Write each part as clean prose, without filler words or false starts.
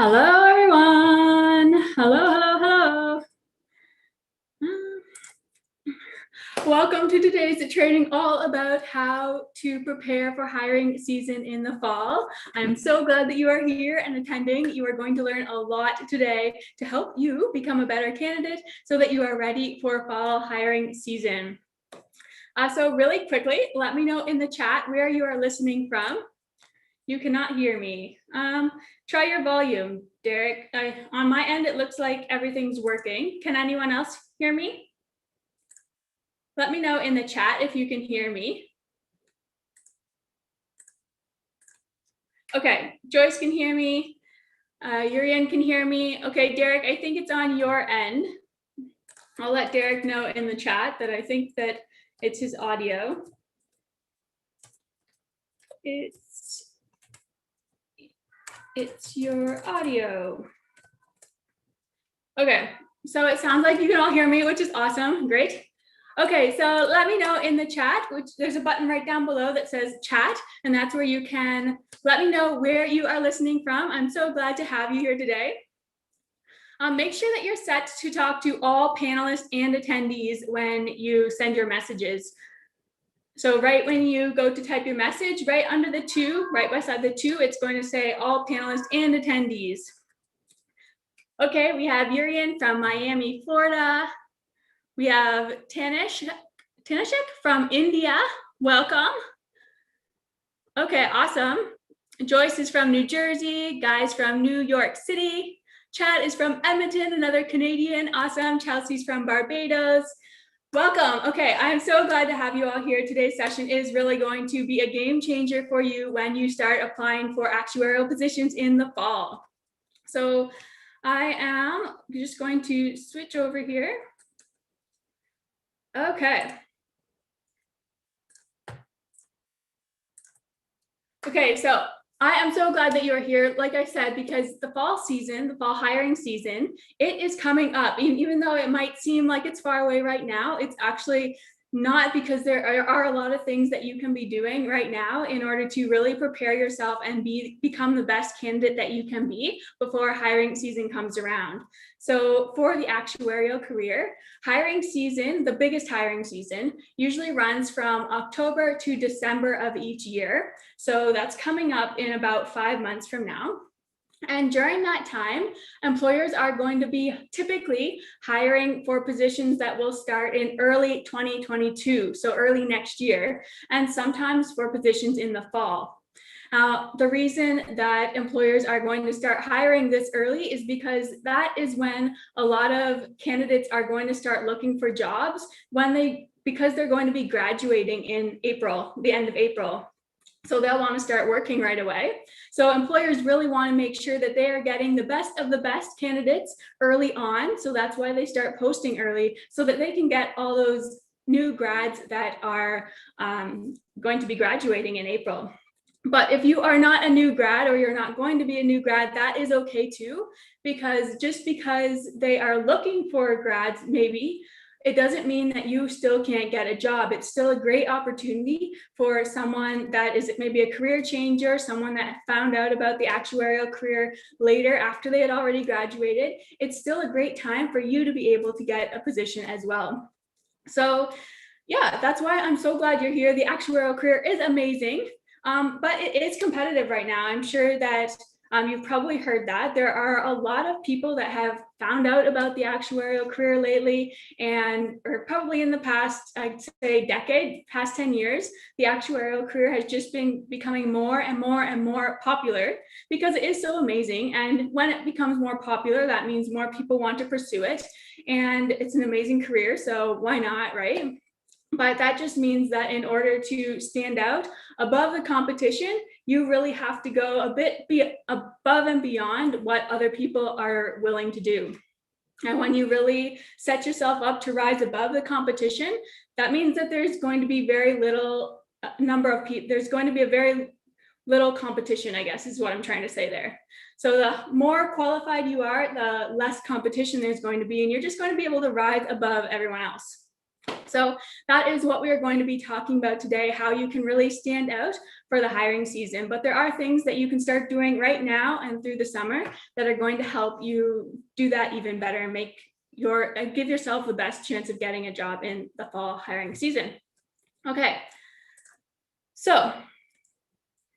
Hello, everyone. Hello. Welcome to today's training all about how to prepare for hiring season in the fall. I'm so glad that you are here and attending. You are going to learn a lot today to help you become a better candidate so that you are ready for fall hiring season. So really quickly, let me know in the chat where you are listening from. You cannot hear me. Try your volume, Derek. On my end, it looks like everything's working. Can anyone else hear me? Let me know in the chat if you can hear me. Okay, Joyce can hear me. Urian can hear me. Okay, Derek, I think it's on your end. I'll let Derek know in the chat that I think that it's his audio. It's your audio. Okay, so it sounds like you can all hear me, which is awesome. Great. Okay, so let me know in the chat, which there's a button right down below that says chat, and that's where you can let me know where you are listening from. I'm so glad to have you here today. Make sure that you're set to talk to all panelists and attendees when you send your messages. So right when you go to type your message, right under the two, right beside the two, it's going to say all panelists and attendees. Okay, we have Urian from Miami, Florida. We have Tanishik from India. Welcome. Okay, awesome. Joyce is from New Jersey. Guy's from New York City. Chad is from Edmonton, another Canadian. Awesome. Chelsea's from Barbados. Welcome. Okay, I'm so glad to have you all here. Today's session is really going to be a game changer for you when you start applying for actuarial positions in the fall. So I am just going to switch over here. Okay. Okay, so I am so glad that you're here, like I said, because the fall season, the fall hiring season, it is coming up. Even though it might seem like it's far away right now, it's actually not, because there are a lot of things that you can be doing right now in order to really prepare yourself and become the best candidate that you can be before hiring season comes around. So for the actuarial career, hiring season, the biggest hiring season, usually runs from October to December of each year. So that's coming up in about 5 months from now. And during that time, employers are going to be typically hiring for positions that will start in early 2022, so early next year, and sometimes for positions in the fall. The reason that employers are going to start hiring this early is because that is when a lot of candidates are going to start looking for jobs because they're going to be graduating in April, the end of April. So they'll want to start working right away. So employers really want to make sure that they are getting the best of the best candidates early on. So that's why they start posting early, so that they can get all those new grads that are going to be graduating in April. But if you are not a new grad, or you're not going to be a new grad, that is okay too, because just because they are looking for grads, maybe, it doesn't mean that you still can't get a job. It's still a great opportunity for someone that is maybe a career changer, someone that found out about the actuarial career later after they had already graduated. It's still a great time for you to be able to get a position as well. So yeah, that's why I'm so glad you're here. The actuarial career is amazing, but it is competitive right now. I'm sure that you've probably heard that. There are a lot of people that have found out about the actuarial career lately, or probably in the past, I'd say decade, past 10 years, the actuarial career has just been becoming more and more popular because it is so amazing. And when it becomes more popular, that means more people want to pursue it. And it's an amazing career, so why not, right? But that just means that in order to stand out above the competition, you really have to go above and beyond what other people are willing to do. And when you really set yourself up to rise above the competition, that means that there's going to be very little number of people. There's going to be a very little competition, I guess, is what I'm trying to say there. So the more qualified you are, the less competition there's going to be, and you're just going to be able to rise above everyone else. So that is what we are going to be talking about today, how you can really stand out for the hiring season. But there are things that you can start doing right now and through the summer that are going to help you do that even better and give yourself the best chance of getting a job in the fall hiring season. Okay, so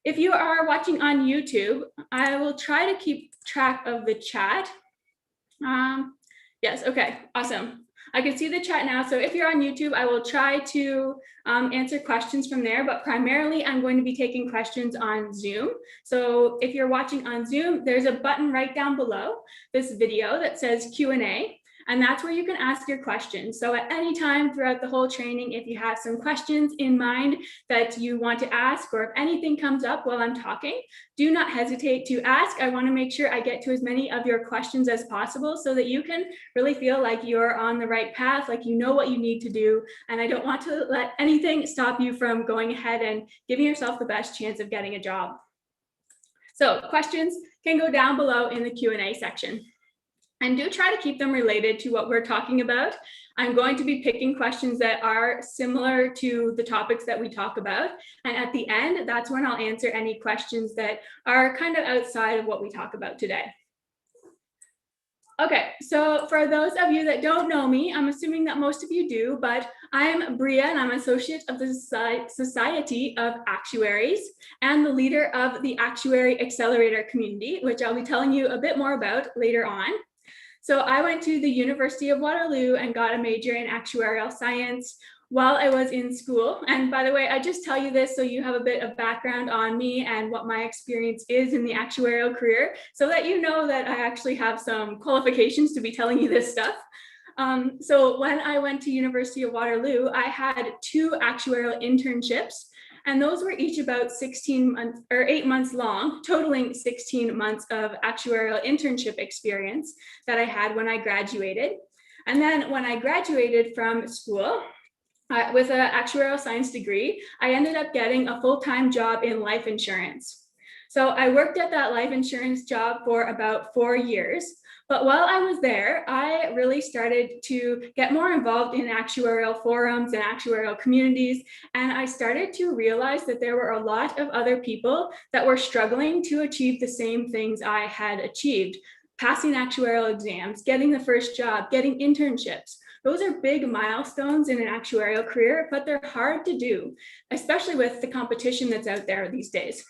if you are watching on YouTube, I will try to keep track of the chat. Yes, okay, awesome. I can see the chat now. So if you're on YouTube, I will try to answer questions from there, but primarily I'm going to be taking questions on Zoom. So if you're watching on Zoom, there's a button right down below this video that says Q&A. And that's where you can ask your questions. So at any time throughout the whole training, if you have some questions in mind that you want to ask, or if anything comes up while I'm talking, do not hesitate to ask. I want to make sure I get to as many of your questions as possible so that you can really feel like you're on the right path, like you know what you need to do. And I don't want to let anything stop you from going ahead and giving yourself the best chance of getting a job. So questions can go down below in the Q&A section. And do try to keep them related to what we're talking about. I'm going to be picking questions that are similar to the topics that we talk about. And at the end, that's when I'll answer any questions that are kind of outside of what we talk about today. Okay, so for those of you that don't know me, I'm assuming that most of you do, but I'm Bria and I'm associate of the Society of Actuaries and the leader of the Actuary Accelerator community, which I'll be telling you a bit more about later on. So I went to the University of Waterloo and got a major in actuarial science while I was in school. And by the way, I just tell you this so you have a bit of background on me and what my experience is in the actuarial career, so that you know that I actually have some qualifications to be telling you this stuff. So when I went to University of Waterloo, I had 2 actuarial internships. And those were each about 16 months or 8 months long, totaling 16 months of actuarial internship experience that I had when I graduated. And then when I graduated from school with an actuarial science degree, I ended up getting a full-time job in life insurance. So I worked at that life insurance job for about 4 years. But while I was there, I really started to get more involved in actuarial forums and actuarial communities. And I started to realize that there were a lot of other people that were struggling to achieve the same things I had achieved. Passing actuarial exams, getting the first job, getting internships. Those are big milestones in an actuarial career, but they're hard to do, especially with the competition that's out there these days.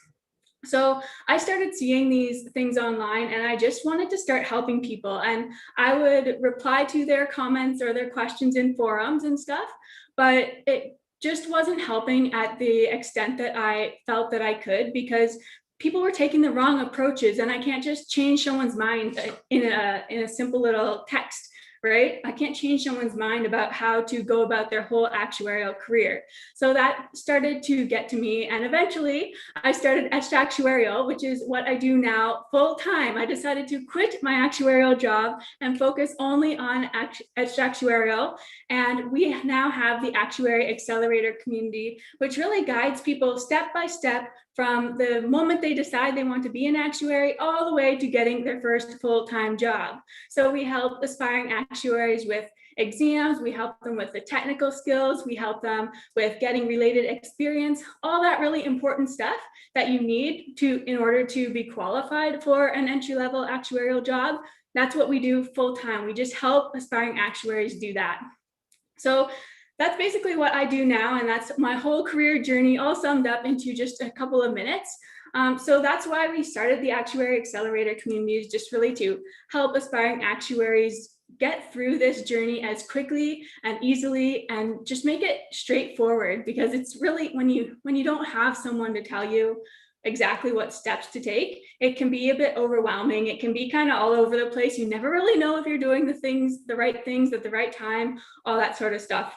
So I started seeing these things online and I just wanted to start helping people, and I would reply to their comments or their questions in forums and stuff, but it just wasn't helping at the extent that I felt that I could, because people were taking the wrong approaches, and I can't just change someone's mind in a simple little text. Right? I can't change someone's mind about how to go about their whole actuarial career. So that started to get to me. And eventually I started Etched Actuarial, which is what I do now full time. I decided to quit my actuarial job and focus only on Etched Actuarial. And we now have the Actuary Accelerator community, which really guides people step by step from the moment they decide they want to be an actuary all the way to getting their first full-time job. So we help aspiring actuaries with exams, we help them with the technical skills, we help them with getting related experience, all that really important stuff that you need in order to be qualified for an entry-level actuarial job. That's what we do full-time. We just help aspiring actuaries do that. So that's basically what I do now, and that's my whole career journey all summed up into just a couple of minutes. So that's why we started the Actuary Accelerator communities, just really to help aspiring actuaries get through this journey as quickly and easily, and just make it straightforward, because it's really when you don't have someone to tell you exactly what steps to take, it can be a bit overwhelming. It can be kind of all over the place. You never really know if you're doing the right things at the right time, all that sort of stuff.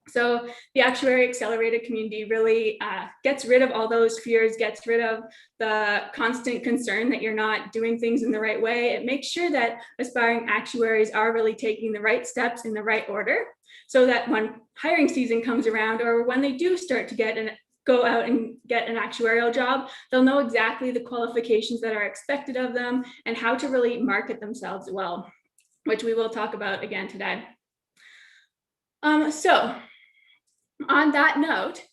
So the Actuary Accelerated community really gets rid of all those fears, gets rid of the constant concern that you're not doing things in the right way. It makes sure that aspiring actuaries are really taking the right steps in the right order, so that when hiring season comes around, or when they do start to go out and get an actuarial job, they'll know exactly the qualifications that are expected of them and how to really market themselves well, which we will talk about again today. So on that note,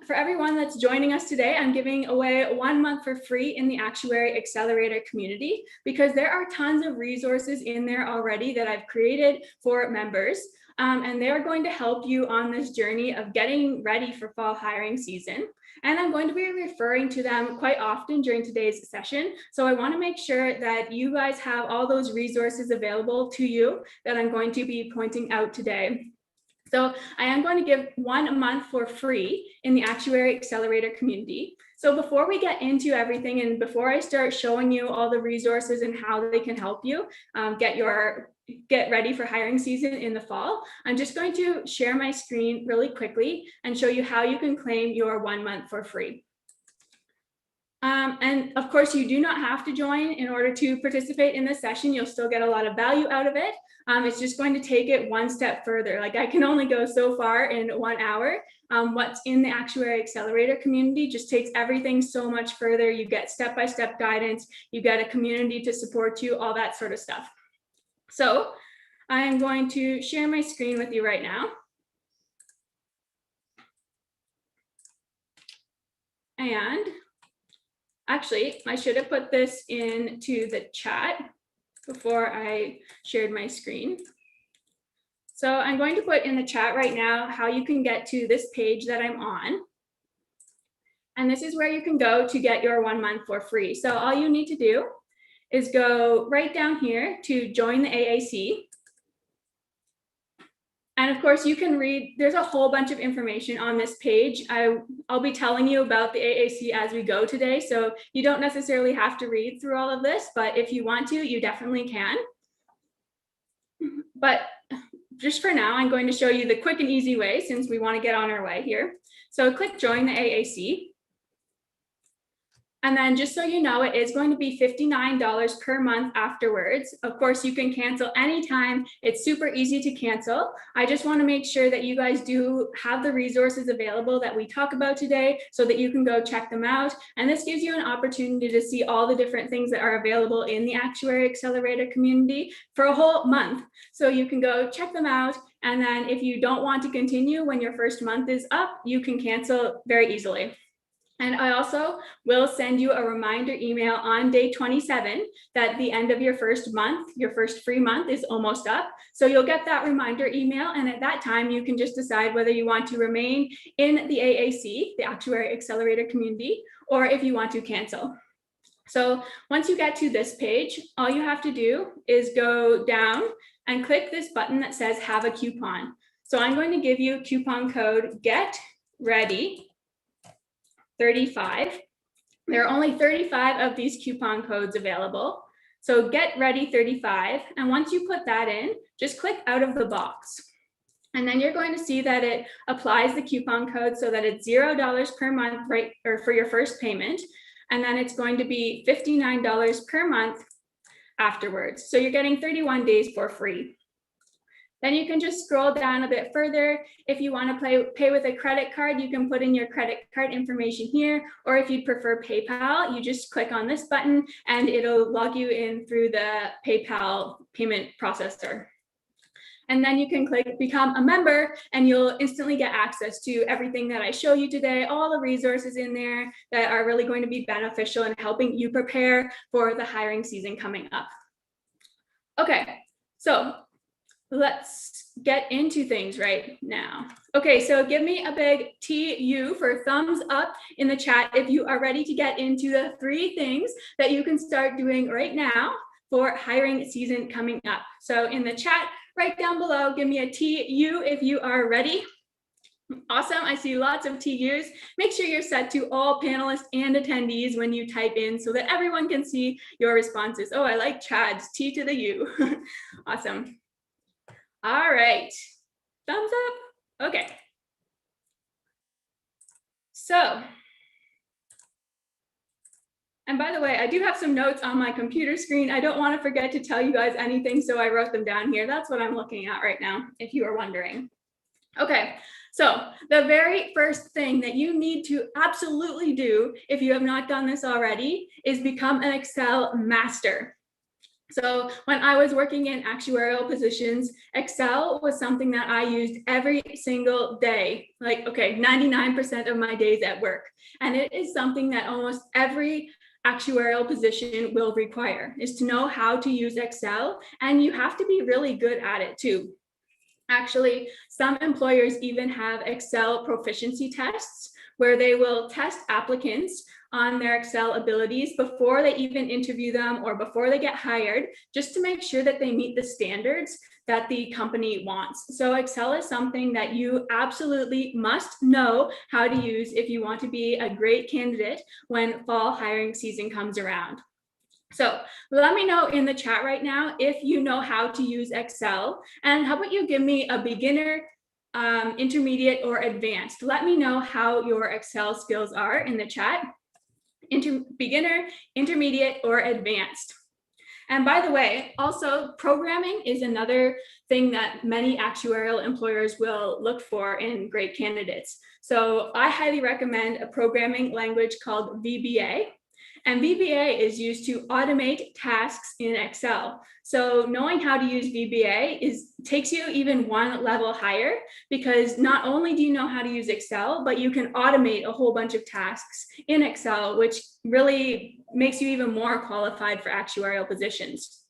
for everyone that's joining us today, I'm giving away 1 month for free in the Actuary Accelerator community because there are tons of resources in there already that I've created for members. And they're going to help you on this journey of getting ready for fall hiring season. And I'm going to be referring to them quite often during today's session. So I want to make sure that you guys have all those resources available to you that I'm going to be pointing out today. So I am going to give 1 month for free in the Actuary Accelerator community. So before we get into everything and before I start showing you all the resources and how they can help you get ready for hiring season in the fall, I'm just going to share my screen really quickly and show you how you can claim your 1 month for free. And of course, you do not have to join in order to participate in this session. You'll still get a lot of value out of it. It's just going to take it one step further. Like I can only go so far in 1 hour. What's in the Actuary Accelerator community just takes everything so much further. You get step-by-step guidance, you get a community to support you, all that sort of stuff. So I'm going to share my screen with you right now. And actually, I should have put this into the chat before I shared my screen. So I'm going to put in the chat right now how you can get to this page that I'm on. And this is where you can go to get your 1 month for free. So all you need to do is go right down here to join the AAC. And of course, you can read, there's a whole bunch of information on this page. I'll be telling you about the AAC as we go today, so you don't necessarily have to read through all of this, but if you want to, you definitely can. But just for now, I'm going to show you the quick and easy way since we want to get on our way here. So click join the AAC. And then just so you know, it is going to be $59 per month afterwards. Of course, you can cancel anytime. It's super easy to cancel. I just want to make sure that you guys do have the resources available that we talk about today so that you can go check them out. And this gives you an opportunity to see all the different things that are available in the Actuary Accelerator community for a whole month. So you can go check them out. And then if you don't want to continue when your first month is up, you can cancel very easily. And I also will send you a reminder email on day 27 that the end of your first month, your first free month is almost up. So you'll get that reminder email. And at that time, you can just decide whether you want to remain in the AAC, the Actuary Accelerator community, or if you want to cancel. So once you get to this page, all you have to do is go down and click this button that says have a coupon. So I'm going to give you coupon code Get Ready 35. There are only 35 of these coupon codes available. So Get Ready 35. And once you put that in, just click out of the box. And then you're going to see that it applies the coupon code so that it's $0 per month, right, or for your first payment. And then it's going to be $59 per month afterwards. So you're getting 31 days for free. Then you can just scroll down a bit further. If you want to pay with a credit card, you can put in your credit card information here, or if you'd prefer PayPal, you just click on this button and it'll log you in through the PayPal payment processor. And then you can click become a member and you'll instantly get access to everything that I show you today, all the resources in there that are really going to be beneficial in helping you prepare for the hiring season coming up. Okay, so let's get into things right now. Okay, so give me a big TU for thumbs up in the chat if you are ready to get into the 3 things that you can start doing right now for hiring season coming up. So in the chat right down below, give me a TU if you are ready. Awesome, I see lots of TUs. Make sure you're set to all panelists and attendees when you type in so that everyone can see your responses. Oh, I like Chad's T to the U. Awesome. All right, thumbs up. Okay. So, and by the way, I do have some notes on my computer screen. I don't want to forget to tell you guys anything, so I wrote them down here. That's what I'm looking at right now, if you are wondering. Okay, so the very first thing that you need to absolutely do, if you have not done this already, is become an Excel master. So when I was working in actuarial positions, Excel was something that I used every single day, like, okay, 99% of my days at work. And it is something that almost every actuarial position will require, is to know how to use Excel, and you have to be really good at it too. Actually, some employers even have Excel proficiency tests where they will test applicants on their Excel abilities before they even interview them or before they get hired, just to make sure that they meet the standards that the company wants. So Excel is something that you absolutely must know how to use if you want to be a great candidate when fall hiring season comes around. So let me know in the chat right now if you know how to use Excel, and how about you give me a beginner, intermediate, or advanced. Let me know how your Excel skills are in the chat. Beginner, intermediate, or advanced. And by the way, also programming is another thing that many actuarial employers will look for in great candidates. So I highly recommend a programming language called VBA. And VBA is used to automate tasks in Excel. So knowing how to use VBA takes you even one level higher, because not only do you know how to use Excel, but you can automate a whole bunch of tasks in Excel, which really makes you even more qualified for actuarial positions.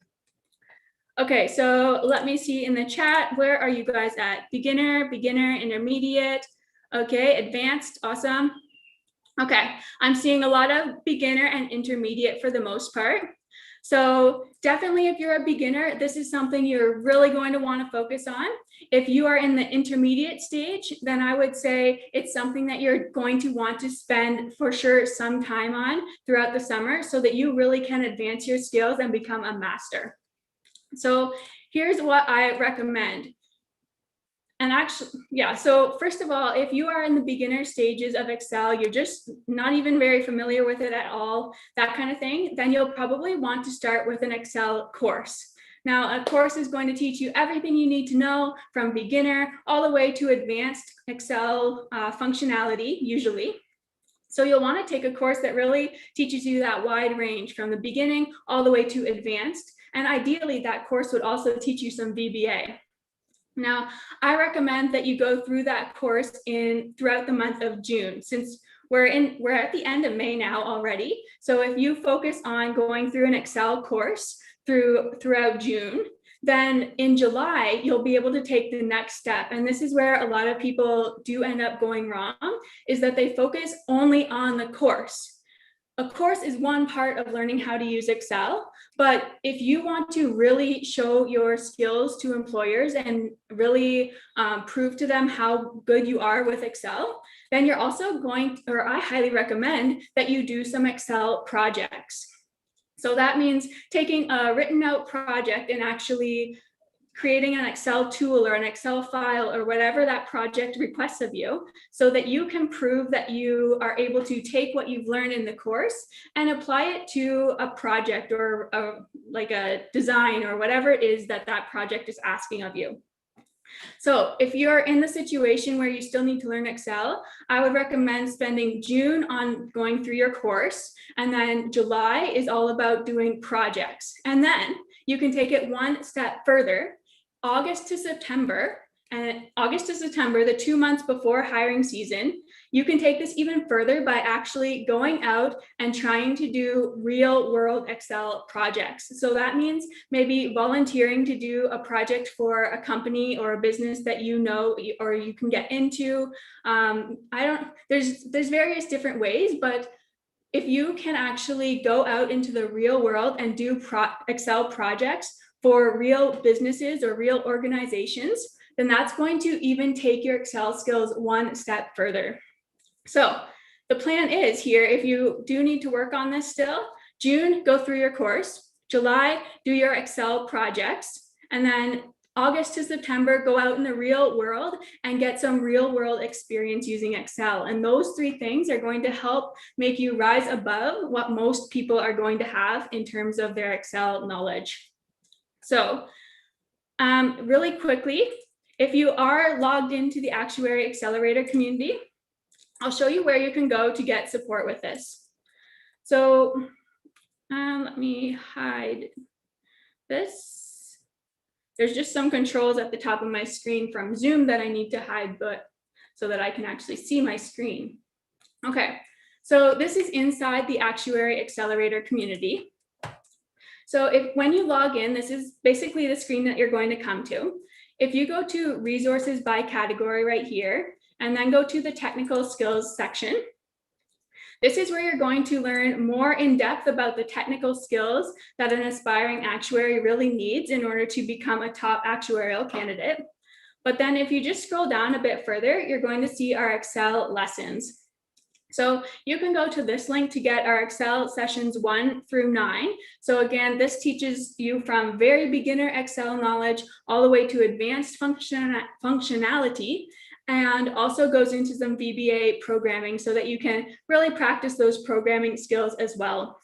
Okay, so let me see in the chat, where are you guys at? Beginner, intermediate, okay, advanced, awesome. Okay, I'm seeing a lot of beginner and intermediate for the most part. So definitely if you're a beginner, this is something you're really going to want to focus on. If you are in the intermediate stage, then I would say it's something that you're going to want to spend for sure some time on throughout the summer, so that you really can advance your skills and become a master. So here's what I recommend. And actually, yeah, so first of all, if you are in the beginner stages of Excel, you're just not even very familiar with it at all, that kind of thing, then you'll probably want to start with an Excel course. Now, a course is going to teach you everything you need to know from beginner all the way to advanced Excel functionality, usually. So you'll want to take a course that really teaches you that wide range from the beginning all the way to advanced. And ideally, that course would also teach you some VBA. Now, I recommend that you go through that course throughout the month of June, since we're at the end of May now already. So if you focus on going through an Excel course throughout June, then in July, you'll be able to take the next step. And this is where a lot of people do end up going wrong, is that they focus only on the course. A course is one part of learning how to use Excel, but if you want to really show your skills to employers and really prove to them how good you are with Excel, then you're also I highly recommend that you do some Excel projects. So that means taking a written out project and actually creating an Excel tool or an Excel file or whatever that project requests of you, so that you can prove that you are able to take what you've learned in the course and apply it to a project or like a design or whatever it is that project is asking of you. So if you're in the situation where you still need to learn Excel, I would recommend spending June on going through your course, and then July is all about doing projects. And then you can take it one step further. August to September, the 2 months before hiring season, you can take this even further by actually going out and trying to do real world Excel projects. So that means maybe volunteering to do a project for a company or a business that you know or you can get into. There's various different ways, but if you can actually go out into the real world and do Excel projects for real businesses or real organizations, then that's going to even take your Excel skills one step further. So the plan is here, if you do need to work on this still, June, go through your course. July, do your Excel projects. And then August to September, go out in the real world and get some real world experience using Excel. And those three things are going to help make you rise above what most people are going to have in terms of their Excel knowledge. So really quickly, if you are logged into the Actuary Accelerator community, I'll show you where you can go to get support with this. So let me hide this. There's just some controls at the top of my screen from Zoom that I need to hide, but so that I can actually see my screen. Okay, so this is inside the Actuary Accelerator community. So when you log in, this is basically the screen that you're going to come to. If you go to resources by category right here, and then go to the technical skills section, this is where you're going to learn more in depth about the technical skills that an aspiring actuary really needs in order to become a top actuarial candidate. But then if you just scroll down a bit further, you're going to see our Excel lessons. So you can go to this link to get our Excel sessions 1 through 9. So again, this teaches you from very beginner Excel knowledge all the way to advanced functionality, and also goes into some VBA programming so that you can really practice those programming skills as well.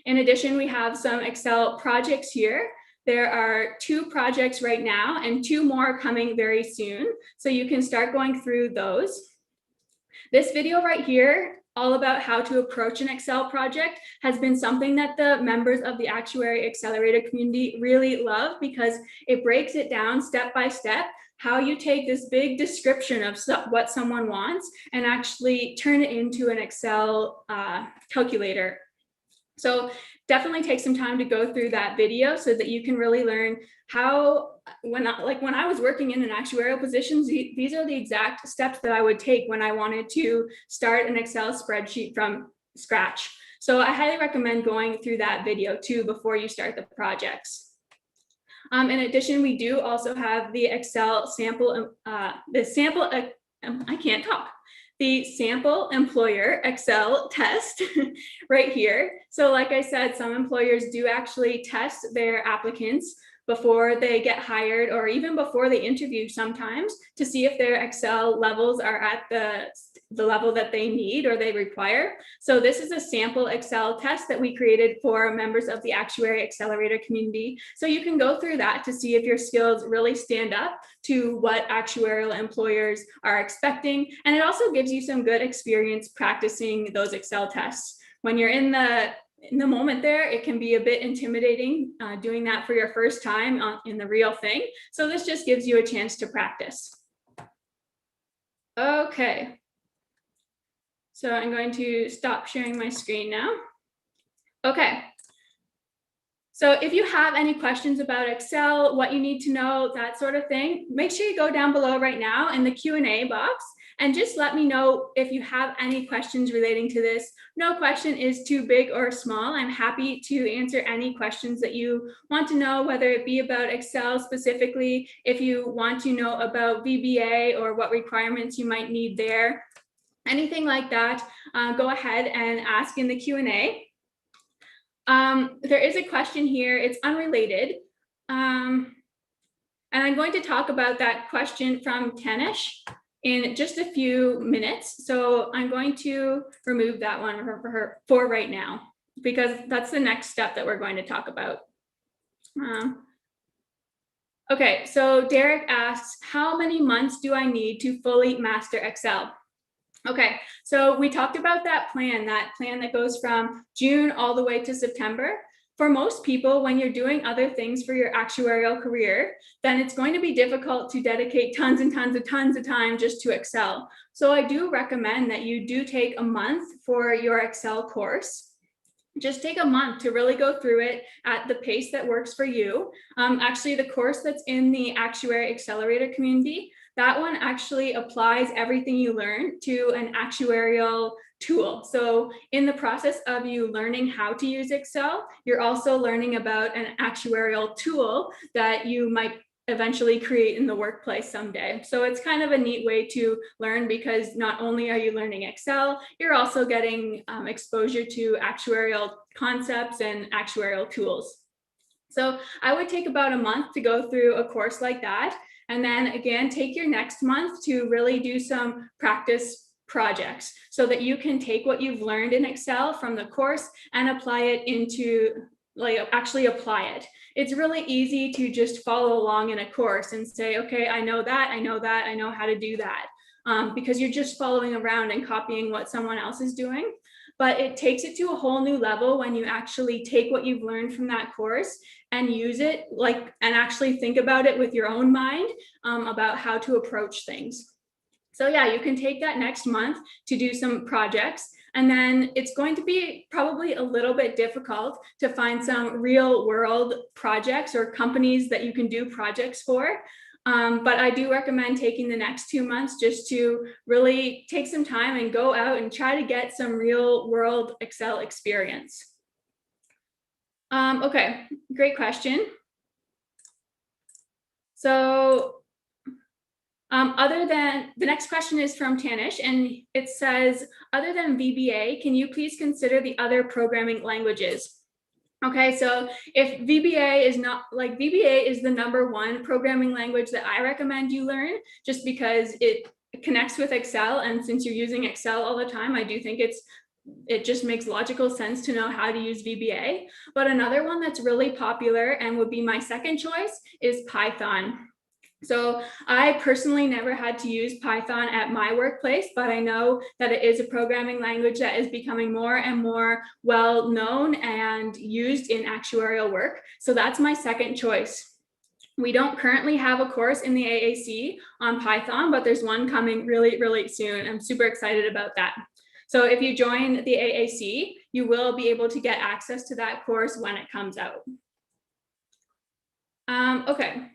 In addition, we have some Excel projects here. There are 2 projects right now and 2 more coming very soon. So you can start going through those. This video right here, all about how to approach an Excel project, has been something that the members of the Actuary Accelerator community really love, because it breaks it down step by step, how you take this big description of what someone wants and actually turn it into an Excel calculator. So definitely take some time to go through that video so that you can really learn how, when I was working in an actuarial position, these are the exact steps that I would take when I wanted to start an Excel spreadsheet from scratch. So I highly recommend going through that video too before you start the projects. In addition, we do also have the Excel sample, the sample employer Excel test right here. So like I said, some employers do actually test their applicants before they get hired, or even before they interview sometimes, to see if their Excel levels are at the level that they need or they require. So this is a sample Excel test that we created for members of the Actuary Accelerator community. So you can go through that to see if your skills really stand up to what actuarial employers are expecting. And it also gives you some good experience practicing those Excel tests. When you're in the moment there, it can be a bit intimidating doing that for your first time in the real thing. So this just gives you a chance to practice. Okay. So I'm going to stop sharing my screen now. Okay. So if you have any questions about Excel, what you need to know, that sort of thing, make sure you go down below right now in the Q&A box and just let me know if you have any questions relating to this. No question is too big or small. I'm happy to answer any questions that you want to know, whether it be about Excel specifically, if you want to know about VBA or what requirements you might need there. Anything like that, go ahead and ask in the Q&A. There is a question here, it's unrelated. And I'm going to talk about that question from Tanish in just a few minutes. So I'm going to remove that one for right now, because that's the next step that we're going to talk about. Okay, so Derek asks, how many months do I need to fully master Excel? Okay, so we talked about that plan that goes from June all the way to September. For most people, when you're doing other things for your actuarial career, then it's going to be difficult to dedicate tons and tons of time just to Excel. So I do recommend that you do take a month for your Excel course. Just take a month to really go through it at the pace that works for you. Actually, the course that's in the Actuary Accelerator community, that one actually applies everything you learn to an actuarial tool. So in the process of you learning how to use Excel, you're also learning about an actuarial tool that you might eventually create in the workplace someday. So it's kind of a neat way to learn, because not only are you learning Excel, you're also getting exposure to actuarial concepts and actuarial tools. So I would take about a month to go through a course like that. And then again, take your next month to really do some practice projects so that you can take what you've learned in Excel from the course and apply it into, actually apply it. It's really easy to just follow along in a course and say, okay, I know that, I know how to do that, because you're just following around and copying what someone else is doing. but it takes it to a whole new level when you actually take what you've learned from that course and use it and actually think about it with your own mind about how to approach things. So yeah, you can take that next month to do some projects, and then it's going to be probably a little bit difficult to find some real world projects or companies that you can do projects for. But I do recommend taking the next 2 months just to really take some time and go out and try to get some real world Excel experience. Okay, great question. So other than, the next question is from Tanish, and it says, other than VBA, can you please consider the other programming languages? Okay, so if VBA is not, VBA is the #1 programming language that I recommend you learn, just because it connects with Excel, and since you're using Excel all the time, I do think it just makes logical sense to know how to use VBA. But another one that's really popular and would be my second choice is Python. So I personally never had to use Python at my workplace, but I know that it is a programming language that is becoming more and more well known and used in actuarial work. So that's my second choice. We don't currently have a course in the AAC on Python, but there's one coming really, really soon. I'm super excited about that. So if you join the AAC, you will be able to get access to that course when it comes out. Okay.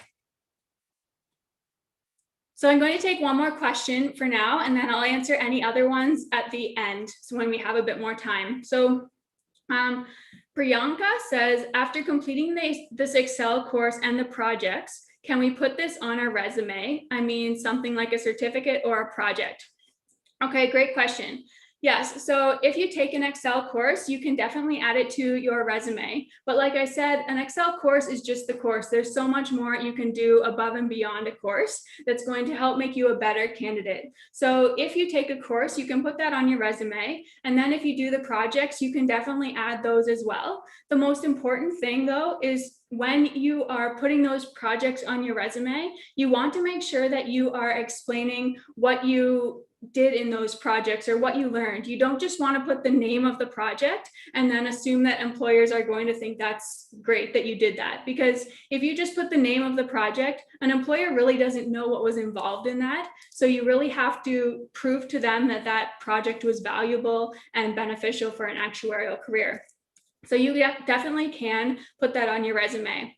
So I'm going to take one more question for now, and then I'll answer any other ones at the end, so when we have a bit more time. So Priyanka says, after completing this Excel course and the projects, can we put this on our resume? I mean, something like a certificate or a project. Okay, great question. Yes, so if you take an Excel course, you can definitely add it to your resume. But like I said, an Excel course is just the course. There's so much more you can do above and beyond a course that's going to help make you a better candidate. So if you take a course, you can put that on your resume. And then if you do the projects, you can definitely add those as well. The most important thing though is when you are putting those projects on your resume, you want to make sure that you are explaining what you did in those projects or what you learned. You don't just want to put the name of the project and then assume that employers are going to think that's great that you did that. Because if you just put the name of the project, an employer really doesn't know what was involved in that. So you really have to prove to them that that project was valuable and beneficial for an actuarial career. So you definitely can put that on your resume.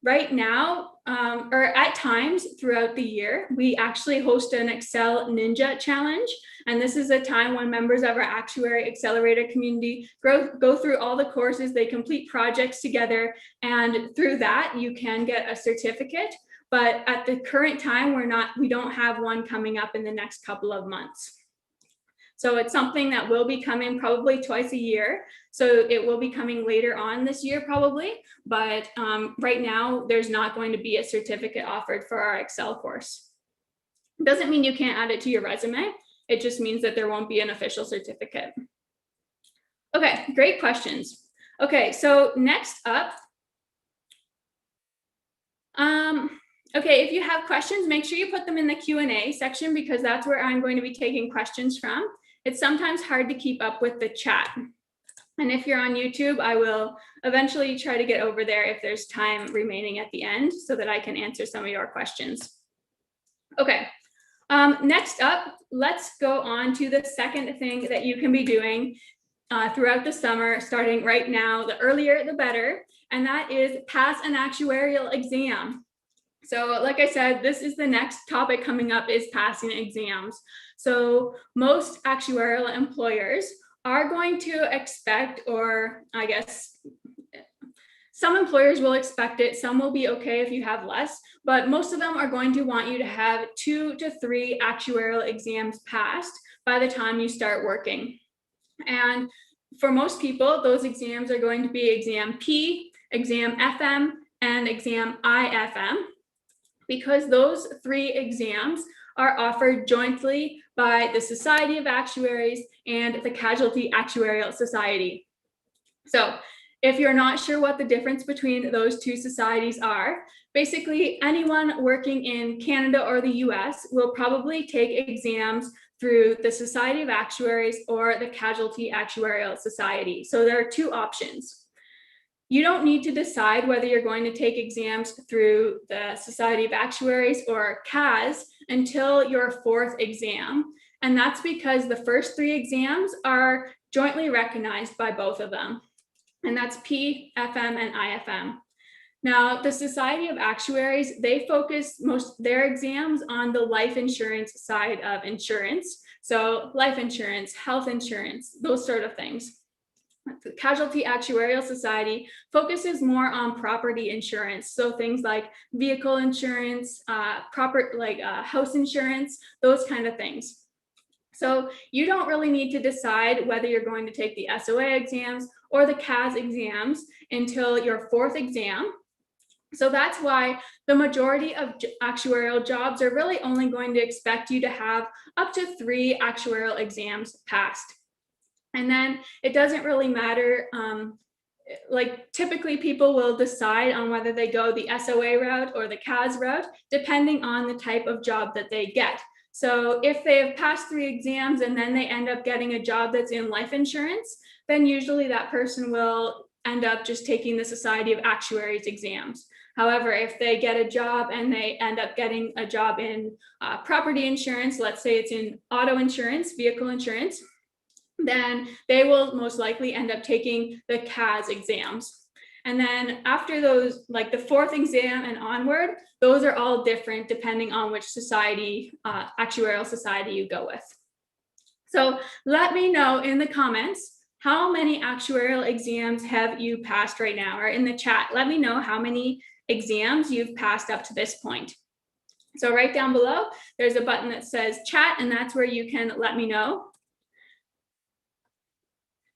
Right now, or at times throughout the year, we actually host an Excel Ninja Challenge. And this is a time when members of our Actuary Accelerator community go through all the courses, they complete projects together, and through that, you can get a certificate. But at the current time, we don't have one coming up in the next couple of months. So it's something that will be coming probably twice a year. So it will be coming later on this year probably, but right now there's not going to be a certificate offered for our Excel course. It doesn't mean you can't add it to your resume. It just means that there won't be an official certificate. Okay, great questions. Okay, so next up, okay, if you have questions, make sure you put them in the Q&A section because that's where I'm going to be taking questions from. It's sometimes hard to keep up with the chat. And if you're on YouTube, I will eventually try to get over there if there's time remaining at the end so that I can answer some of your questions. Okay, next up, let's go on to the second thing that you can be doing throughout the summer, starting right now. The earlier, the better, and that is pass an actuarial exam. So like I said, this is the next topic coming up is passing exams. So most actuarial employers are going to expect, or I guess some employers will expect it, some will be okay if you have less, but most of them are going to want you to have 2 to 3 actuarial exams passed by the time you start working. And for most people, those exams are going to be exam P, exam FM, and exam IFM, because those 3 exams are offered jointly by the Society of Actuaries and the Casualty Actuarial Society. So if you're not sure what the difference between those 2 societies are, basically anyone working in Canada or the US will probably take exams through the Society of Actuaries or the Casualty Actuarial Society. So there are two options. You don't need to decide whether you're going to take exams through the Society of Actuaries or CAS until your fourth exam. And that's because the first three exams are jointly recognized by both of them. And that's P, FM, and IFM. Now, the Society of Actuaries, they focus most their exams on the life insurance side of insurance. So life insurance, health insurance, those sort of things. The Casualty Actuarial Society focuses more on property insurance. So things like vehicle insurance, house insurance, those kind of things. So you don't really need to decide whether you're going to take the SOA exams or the CAS exams until your fourth exam. So that's why the majority of actuarial jobs are really only going to expect you to have up to 3 actuarial exams passed. And then it doesn't really matter, like typically people will decide on whether they go the SOA route or the CAS route, depending on the type of job that they get. So if they have passed 3 exams and then they end up getting a job that's in life insurance, then usually that person will end up just taking the Society of Actuaries exams. However, if they get a job and they end up getting a job in property insurance, let's say it's in auto insurance, vehicle insurance, then they will most likely end up taking the CAS exams. And then after those, like the fourth exam and onward, those are all different depending on which society, actuarial society you go with. So let me know in the comments, how many actuarial exams have you passed right now? Or in the chat, let me know how many exams you've passed up to this point. So right down below, there's a button that says chat, and that's where you can let me know.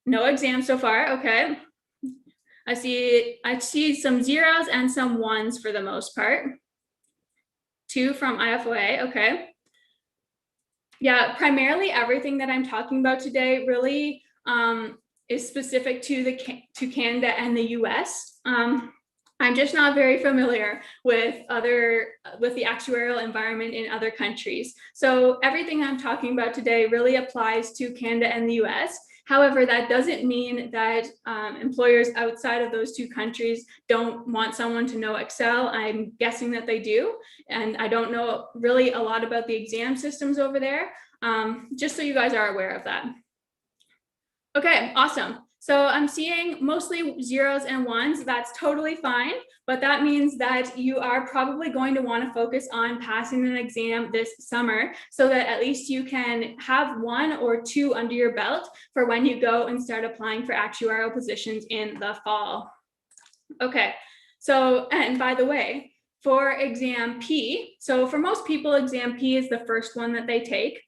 No exams so far, okay. I see some zeros and some ones for the most part. 2 from IFOA, okay. Yeah, primarily everything that I'm talking about today really is specific to Canada and the US. I'm just not very familiar with the actuarial environment in other countries. So everything I'm talking about today really applies to Canada and the US. However, that doesn't mean that employers outside of those 2 countries don't want someone to know Excel. I'm guessing that they do. And I don't know really a lot about the exam systems over there, just so you guys are aware of that. Okay, awesome. So I'm seeing mostly zeros and ones. That's totally fine, but that means that you are probably going to want to focus on passing an exam this summer so that at least you can have 1 or 2 under your belt for when you go and start applying for actuarial positions in the fall. Okay, so, and by the way, for exam P, so for most people, exam P is the first one that they take.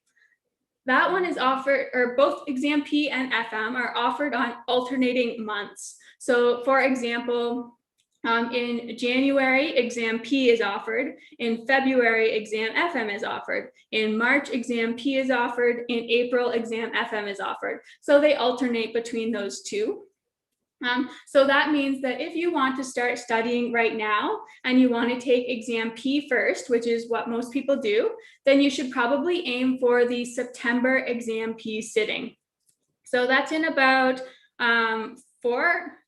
That one is offered, or both exam P and FM are offered on alternating months. So for example, in January, exam P is offered. In February, exam FM is offered. In March, exam P is offered. In April, exam FM is offered. So they alternate between those 2. So that means that if you want to start studying right now and you want to take exam P first, which is what most people do, then you should probably aim for the September exam P sitting. So that's in about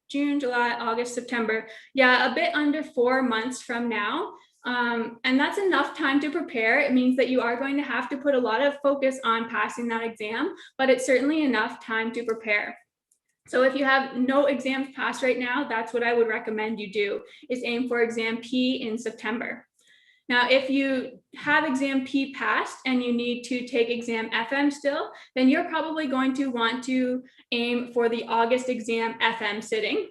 June, July, August, September. Yeah, a bit under 4 months from now. And that's enough time to prepare. It means that you are going to have to put a lot of focus on passing that exam, but it's certainly enough time to prepare. So if you have no exams passed right now, that's what I would recommend you do, is aim for exam P in September. Now, if you have exam P passed and you need to take exam FM still, then you're probably going to want to aim for the August exam FM sitting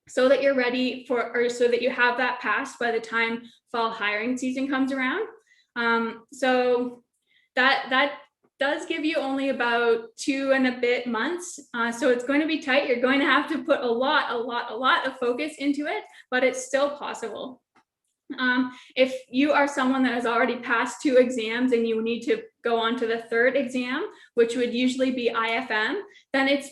so that you're ready for, or so that you have that passed by the time fall hiring season comes around. So that does give you only about 2 and a bit months. So it's going to be tight. You're going to have to put a lot of focus into it, but it's still possible. If you are someone that has already passed 2 exams and you need to go on to the 3rd exam, which would usually be IFM, then it's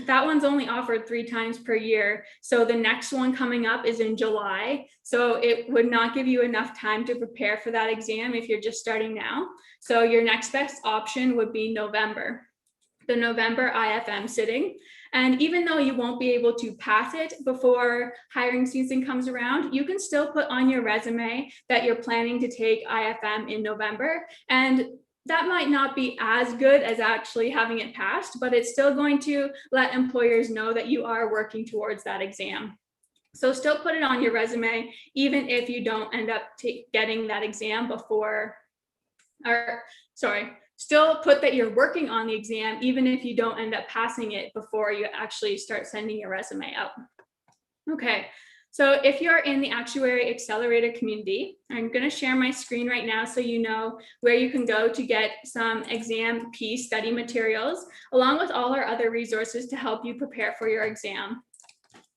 that one's only offered 3 times per year. So the next one coming up is in July. So it would not give you enough time to prepare for that exam if you're just starting now. So your next best option would be November, the November IFM sitting. And even though you won't be able to pass it before hiring season comes around, you can still put on your resume that you're planning to take IFM in November. And that might not be as good as actually having it passed, but it's still going to let employers know that you are working towards that exam. So still put it on your resume, even if you don't end up getting that exam before, or sorry, still put that you're working on the exam, even if you don't end up passing it before you actually start sending your resume out. Okay, so if you're in the Actuary Accelerator community, I'm going to share my screen right now so you know where you can go to get some ExamP study materials, along with all our other resources to help you prepare for your exam.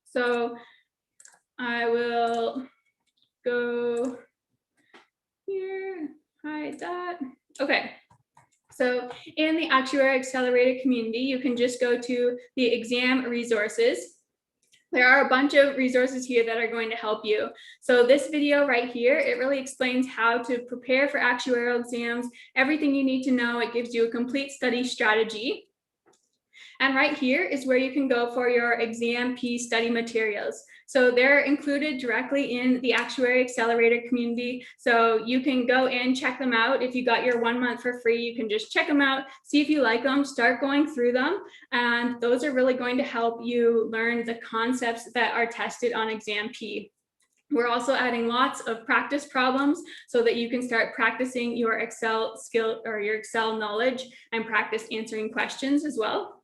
So I will go here, hide that. Okay. So in the Actuary Accelerator community, you can just go to the exam resources. There are a bunch of resources here that are going to help you. So this video right here, it really explains how to prepare for actuarial exams, everything you need to know. It gives you a complete study strategy. And right here is where you can go for your ExamP study materials. So they're included directly in the Actuary Accelerator community. So you can go in, check them out. If you got your 1 month for free, you can just check them out, see if you like them, start going through them. And those are really going to help you learn the concepts that are tested on ExamP. We're also adding lots of practice problems so that you can start practicing your Excel skill or your Excel knowledge and practice answering questions as well.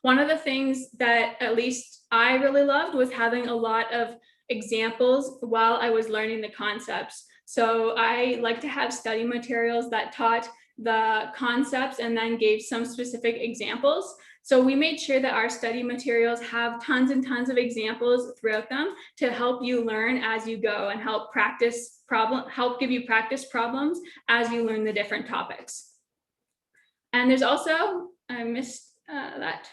One of the things that at least I really loved was having a lot of examples while I was learning the concepts. So I like to have study materials that taught the concepts and then gave some specific examples. So we made sure that our study materials have tons and tons of examples throughout them to help you learn as you go and help give you practice problems as you learn the different topics. And there's also, I missed that.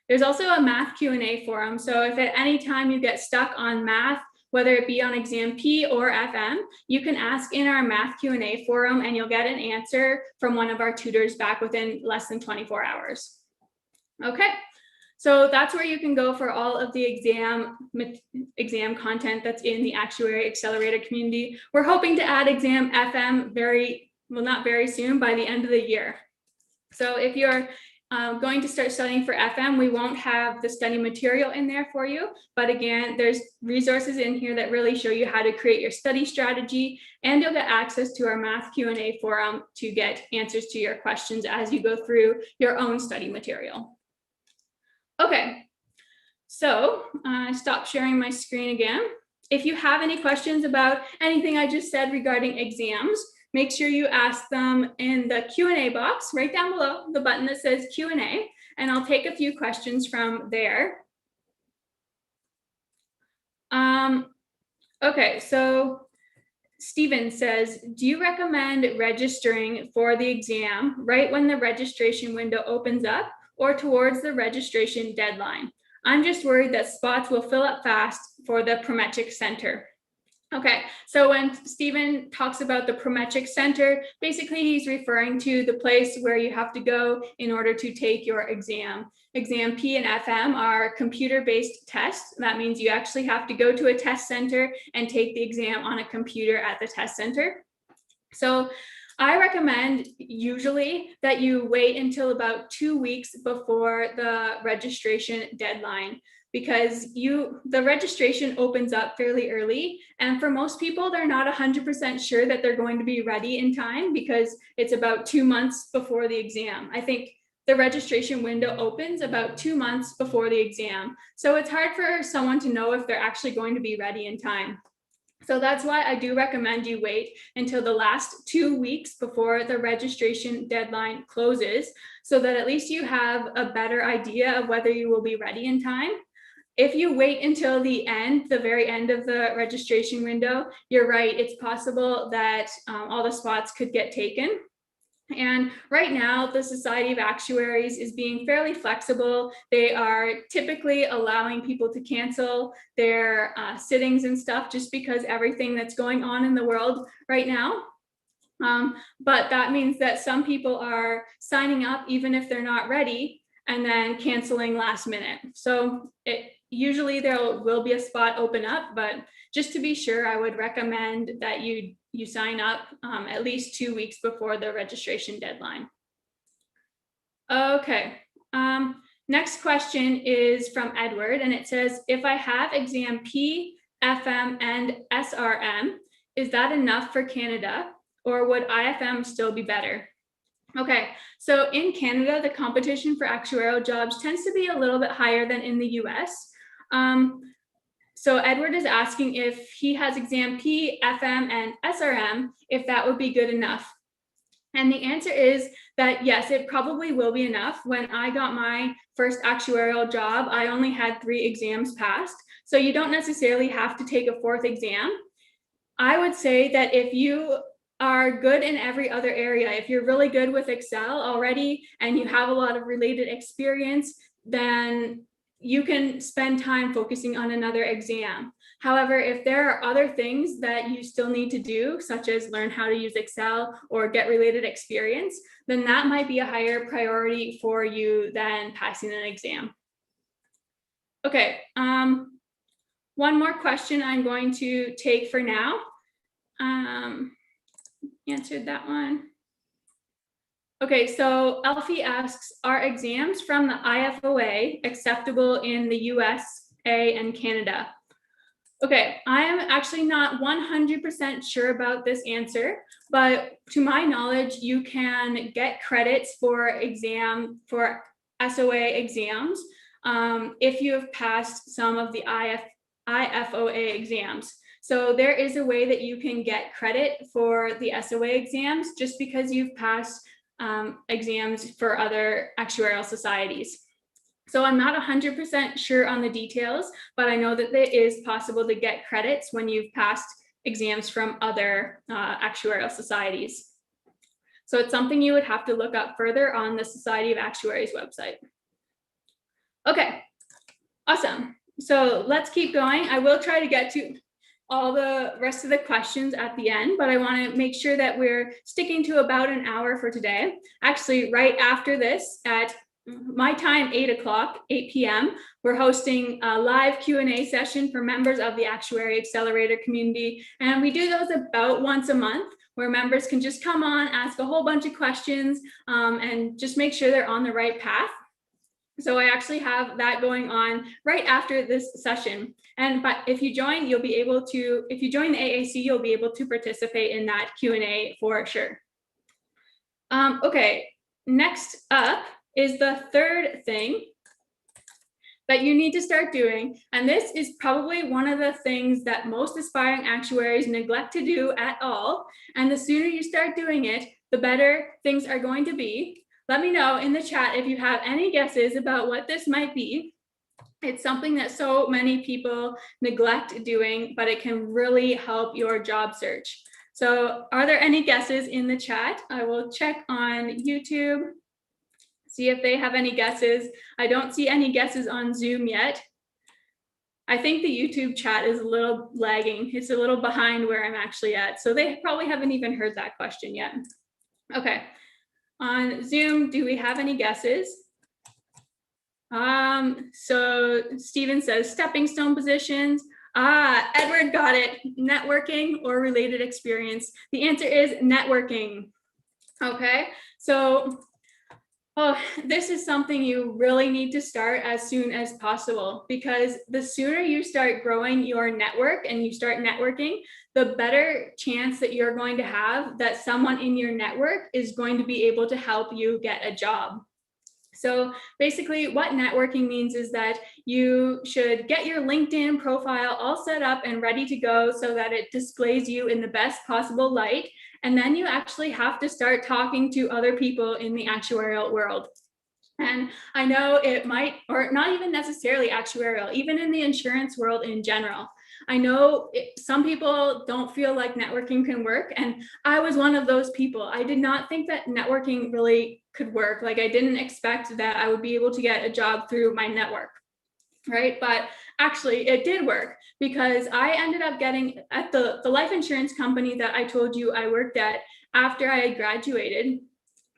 There's also a math Q&A forum. So if at any time you get stuck on math, whether it be on ExamP or FM, you can ask in our math Q&A forum and you'll get an answer from one of our tutors back within less than 24 hours. Okay, so that's where you can go for all of the exam content that's in the Actuary Accelerator community. We're hoping to add ExamFM not very soon, by the end of the year. So if you're going to start studying for FM, we won't have the study material in there for you. But again, there's resources in here that really show you how to create your study strategy, and you'll get access to our math Q&A forum to get answers to your questions as you go through your own study material. Okay, so stop sharing my screen again. If you have any questions about anything I just said regarding exams, make sure you ask them in the Q&A box right down below, the button that says Q&A, and I'll take a few questions from there. Okay, so Steven says, do you recommend registering for the exam right when the registration window opens up or towards the registration deadline? I'm just worried that spots will fill up fast for the Prometric Center. Okay, so when Stephen talks about the Prometric Center, basically he's referring to the place where you have to go in order to take your exam. ExamP and FM are computer-based tests. That means you actually have to go to a test center and take the exam on a computer at the test center. So I recommend usually that you wait until about 2 weeks before the registration deadline, because the registration opens up fairly early. And for most people, they're not 100% sure that they're going to be ready in time because it's about 2 months before the exam. I think the registration window opens about 2 months before the exam. So it's hard for someone to know if they're actually going to be ready in time. So that's why I do recommend you wait until the last 2 weeks before the registration deadline closes, so that at least you have a better idea of whether you will be ready in time. If you wait until the very end of the registration window, you're right, it's possible that all the spots could get taken. And right now, the Society of Actuaries is being fairly flexible. They are typically allowing people to cancel their sittings and stuff just because everything that's going on in the world right now. But that means that some people are signing up even if they're not ready and then canceling last minute. So usually there will be a spot open up, but just to be sure, I would recommend that you sign up at least 2 weeks before the registration deadline. Okay, next question is from Edward, and it says, if I have exam P, FM, and SRM, is that enough for Canada, or would IFM still be better? Okay, so in Canada, the competition for actuarial jobs tends to be a little bit higher than in the US. So Edward is asking if he has exam P, FM, and SRM, if that would be good enough. And the answer is that yes, it probably will be enough. When I got my first actuarial job, I only had 3 exams passed. So you don't necessarily have to take a 4th exam. I would say that if you are good in every other area, if you're really good with Excel already and you have a lot of related experience, then you can spend time focusing on another exam. However, if there are other things that you still need to do, such as learn how to use Excel or get related experience, then that might be a higher priority for you than passing an exam. Okay, one more question I'm going to take for now. Answered that one. Okay, so Elfie asks, are exams from the IFOA acceptable in the USA and Canada? Okay, I am actually not 100% sure about this answer, but to my knowledge, you can get credits for SOA exams if you have passed some of the IFOA exams. So there is a way that you can get credit for the SOA exams just because you've passed exams for other actuarial societies. So I'm not 100% sure on the details, but I know that it is possible to get credits when you've passed exams from other actuarial societies. So it's something you would have to look up further on the Society of Actuaries website. Okay, awesome. So let's keep going. I will try to get to all the rest of the questions at the end, but I want to make sure that we're sticking to about an hour for today. Actually, right after this at my time, 8 p.m., we're hosting a live Q&A session for members of the Actuary Accelerator community. And we do those about once a month where members can just come on, ask a whole bunch of questions, and just make sure they're on the right path. So I actually have that going on right after this session. But if you join, you'll be able to, if you join the AAC, you'll be able to participate in that Q&A for sure. Okay, next up is the third thing that you need to start doing. And this is probably one of the things that most aspiring actuaries neglect to do at all. And the sooner you start doing it, the better things are going to be. Let me know in the chat if you have any guesses about what this might be. It's something that so many people neglect doing, but it can really help your job search. So are there any guesses in the chat? I will check on YouTube, see if they have any guesses. I don't see any guesses on Zoom yet. I think the YouTube chat is a little lagging. It's a little behind where I'm actually at. So they probably haven't even heard that question yet. Okay. On Zoom, do we have any guesses? So Steven says stepping stone positions. Edward got it. Networking or related experience. The answer is networking. Okay, so this is something you really need to start as soon as possible, because the sooner you start growing your network and you start networking, the better chance that you're going to have that someone in your network is going to be able to help you get a job. So basically what networking means is that you should get your LinkedIn profile all set up and ready to go so that it displays you in the best possible light. And then you actually have to start talking to other people in the actuarial world. And I know it might, or not even necessarily actuarial, even in the insurance world in general. I know some people don't feel like networking can work, and I was one of those people. I did not think that networking really could work. Like, I didn't expect that I would be able to get a job through my network, right? But actually it did work, because I ended up getting at the life insurance company that I told you I worked at after I had graduated.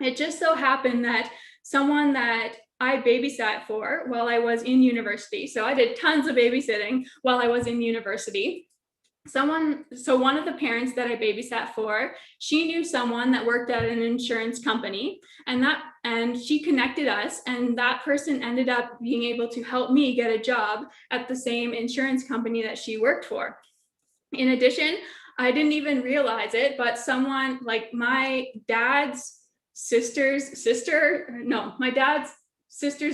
It just so happened that someone that I babysat for while I was in university, so I did tons of babysitting while I was in university. One of the parents that I babysat for, she knew someone that worked at an insurance company, and she connected us, and that person ended up being able to help me get a job at the same insurance company that she worked for. In addition, I didn't even realize it, but someone like my dad's sister's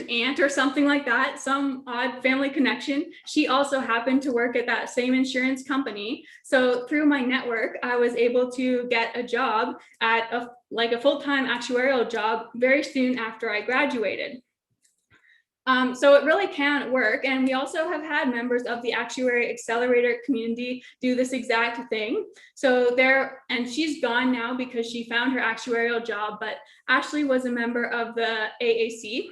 aunt or something like that, some odd family connection, she also happened to work at that same insurance company. So through my network, I was able to get a job at a full-time actuarial job very soon after I graduated. So it really can work. And we also have had members of the Actuary Accelerator community do this exact thing. And she's gone now because she found her actuarial job, but Ashley was a member of the AAC.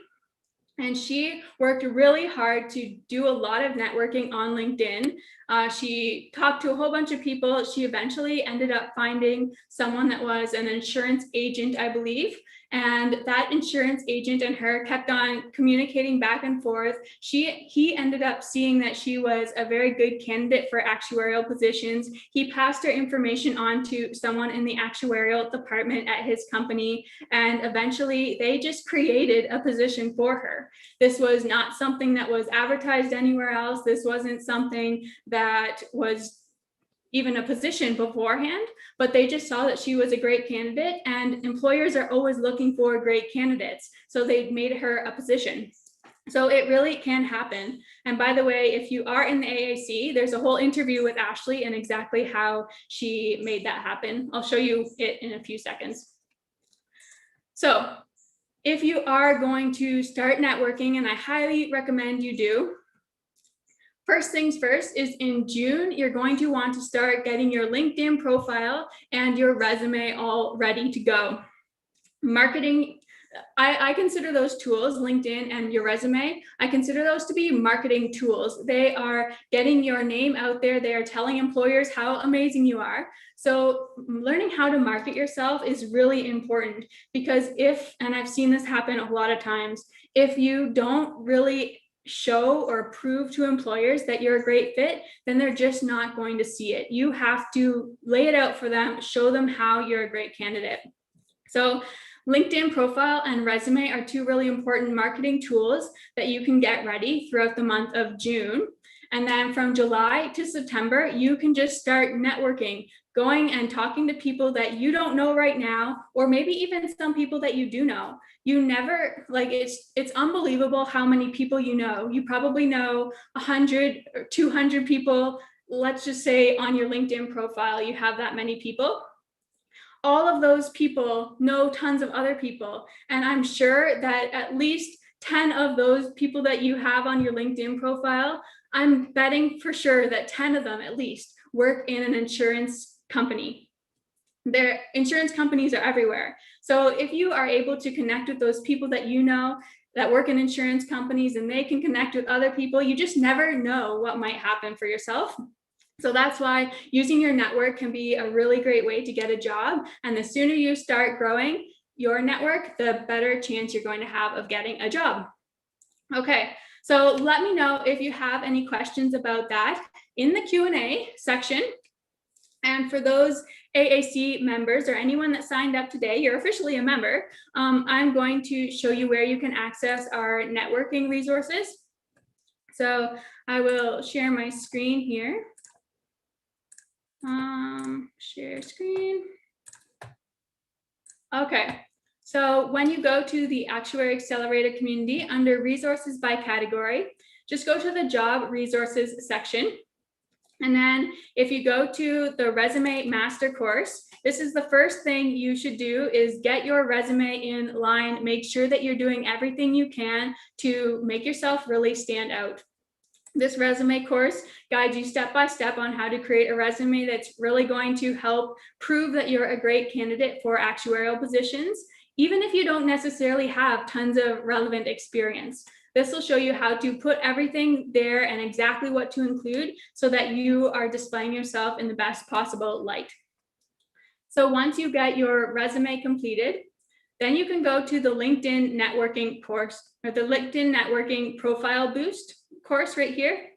And she worked really hard to do a lot of networking on LinkedIn. She talked to a whole bunch of people. She eventually ended up finding someone that was an insurance agent, I believe. And that insurance agent and her kept on communicating back and forth. He ended up seeing that she was a very good candidate for actuarial positions. He passed her information on to someone in the actuarial department at his company. And eventually they just created a position for her. This was not something that was advertised anywhere else. This wasn't something that was even a position beforehand, but they just saw that she was a great candidate, and employers are always looking for great candidates. So they made her a position. So it really can happen. And by the way, if you are in the AAC, there's a whole interview with Ashley and exactly how she made that happen. I'll show you it in a few seconds. So if you are going to start networking, and I highly recommend you do, first things first is in June, you're going to want to start getting your LinkedIn profile and your resume all ready to go. Marketing, I consider those tools, LinkedIn and your resume, I consider those to be marketing tools. They are getting your name out there. They are telling employers how amazing you are. So learning how to market yourself is really important, because and I've seen this happen a lot of times, if you don't really show or prove to employers that you're a great fit, then they're just not going to see it. You have to lay it out for them, show them how you're a great candidate. So LinkedIn profile and resume are two really important marketing tools that you can get ready throughout the month of June. And then from July to September, you can just start networking, going and talking to people that you don't know right now, or maybe even some people that you do know. It's unbelievable how many people you know. You probably know 100 or 200 people. Let's just say on your LinkedIn profile, you have that many people. All of those people know tons of other people. And I'm sure that at least 10 of those people that you have on your LinkedIn profile, I'm betting for sure that 10 of them at least work in an insurance company. Their insurance companies are everywhere. So if you are able to connect with those people that you know that work in insurance companies, and they can connect with other people, you just never know what might happen for yourself. So that's why using your network can be a really great way to get a job. And the sooner you start growing your network, the better chance you're going to have of getting a job. Okay, so let me know if you have any questions about that in the Q&A section. And for those AAC members or anyone that signed up today, you're officially a member. I'm going to show you where you can access our networking resources. So I will share my screen here. Share screen. Okay, so when you go to the Actuary Accelerator community under resources by category, just go to the job resources section. And then if you go to the resume master course, this is the first thing you should do, is get your resume in line. Make sure that you're doing everything you can to make yourself really stand out. This resume course guides you step by step on how to create a resume that's really going to help prove that you're a great candidate for actuarial positions, even if you don't necessarily have tons of relevant experience. This will show you how to put everything there and exactly what to include so that you are displaying yourself in the best possible light. So once you get your resume completed, then you can go to the LinkedIn networking course, or the LinkedIn networking profile boost course right here.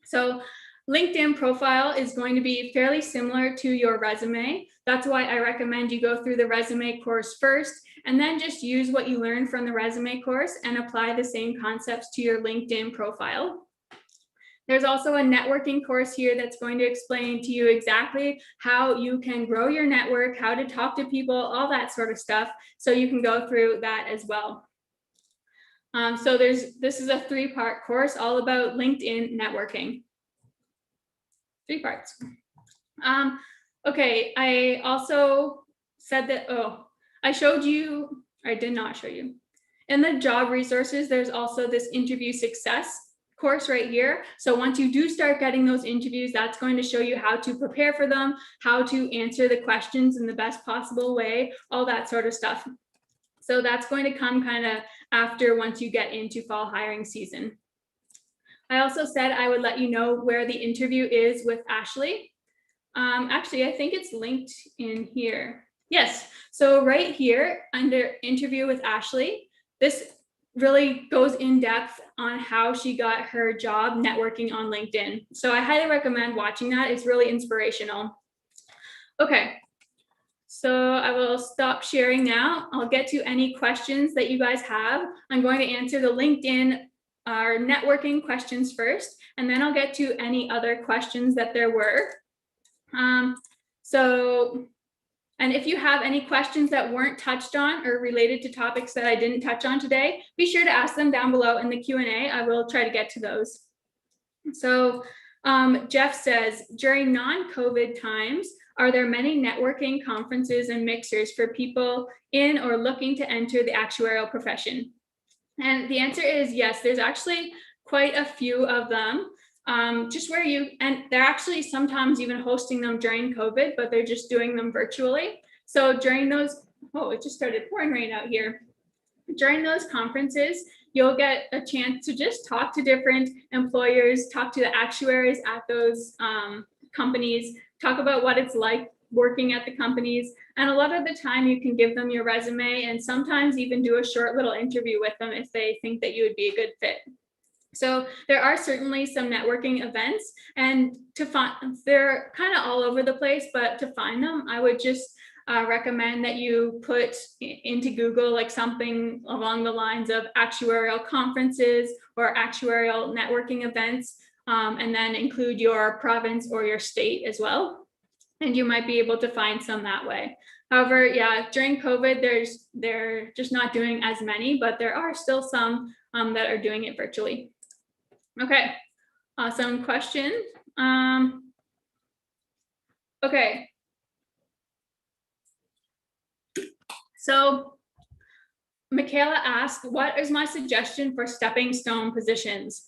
So LinkedIn profile is going to be fairly similar to your resume. That's why I recommend you go through the resume course first, and then just use what you learned from the resume course and apply the same concepts to your LinkedIn profile. There's also a networking course here that's going to explain to you exactly how you can grow your network, how to talk to people, all that sort of stuff. So you can go through that as well. So this is a 3-part course all about LinkedIn networking. 3 parts. Okay, I also said that, I showed you, I did not show you. In the job resources, there's also this interview success course right here. So once you do start getting those interviews, that's going to show you how to prepare for them, how to answer the questions in the best possible way, all that sort of stuff. So that's going to come kind of after once you get into fall hiring season. I also said I would let you know where the interview is with Ashley. Actually, I think it's linked in here. Yes, so right here under interview with Ashley, this really goes in depth on how she got her job networking on LinkedIn. So I highly recommend watching that. It's really inspirational. Okay, so I will stop sharing now. I'll get to any questions that you guys have. I'm going to answer the LinkedIn our networking questions first, and then I'll get to any other questions that there were. And if you have any questions that weren't touched on or related to topics that I didn't touch on today, be sure to ask them down below in the Q&A. I will try to get to those. So Jeff says, during non-COVID times, are there many networking conferences and mixers for people in or looking to enter the actuarial profession? And the answer is yes, there's actually quite a few of them. Just where and they're actually sometimes even hosting them during COVID, but they're just doing them virtually. So during those, it just started pouring rain out here. During those conferences, you'll get a chance to just talk to different employers, talk to the actuaries at those companies, talk about what it's like working at the companies. And a lot of the time you can give them your resume and sometimes even do a short little interview with them if they think that you would be a good fit. So there are certainly some networking events, and they're kind of all over the place, but to find them, I would just recommend that you put into Google like something along the lines of actuarial conferences or actuarial networking events, and then include your province or your state as well. And you might be able to find some that way. However, yeah, during COVID, they're just not doing as many, but there are still some that are doing it virtually. Okay, awesome question. Okay. So Michaela asked, what is my suggestion for stepping stone positions?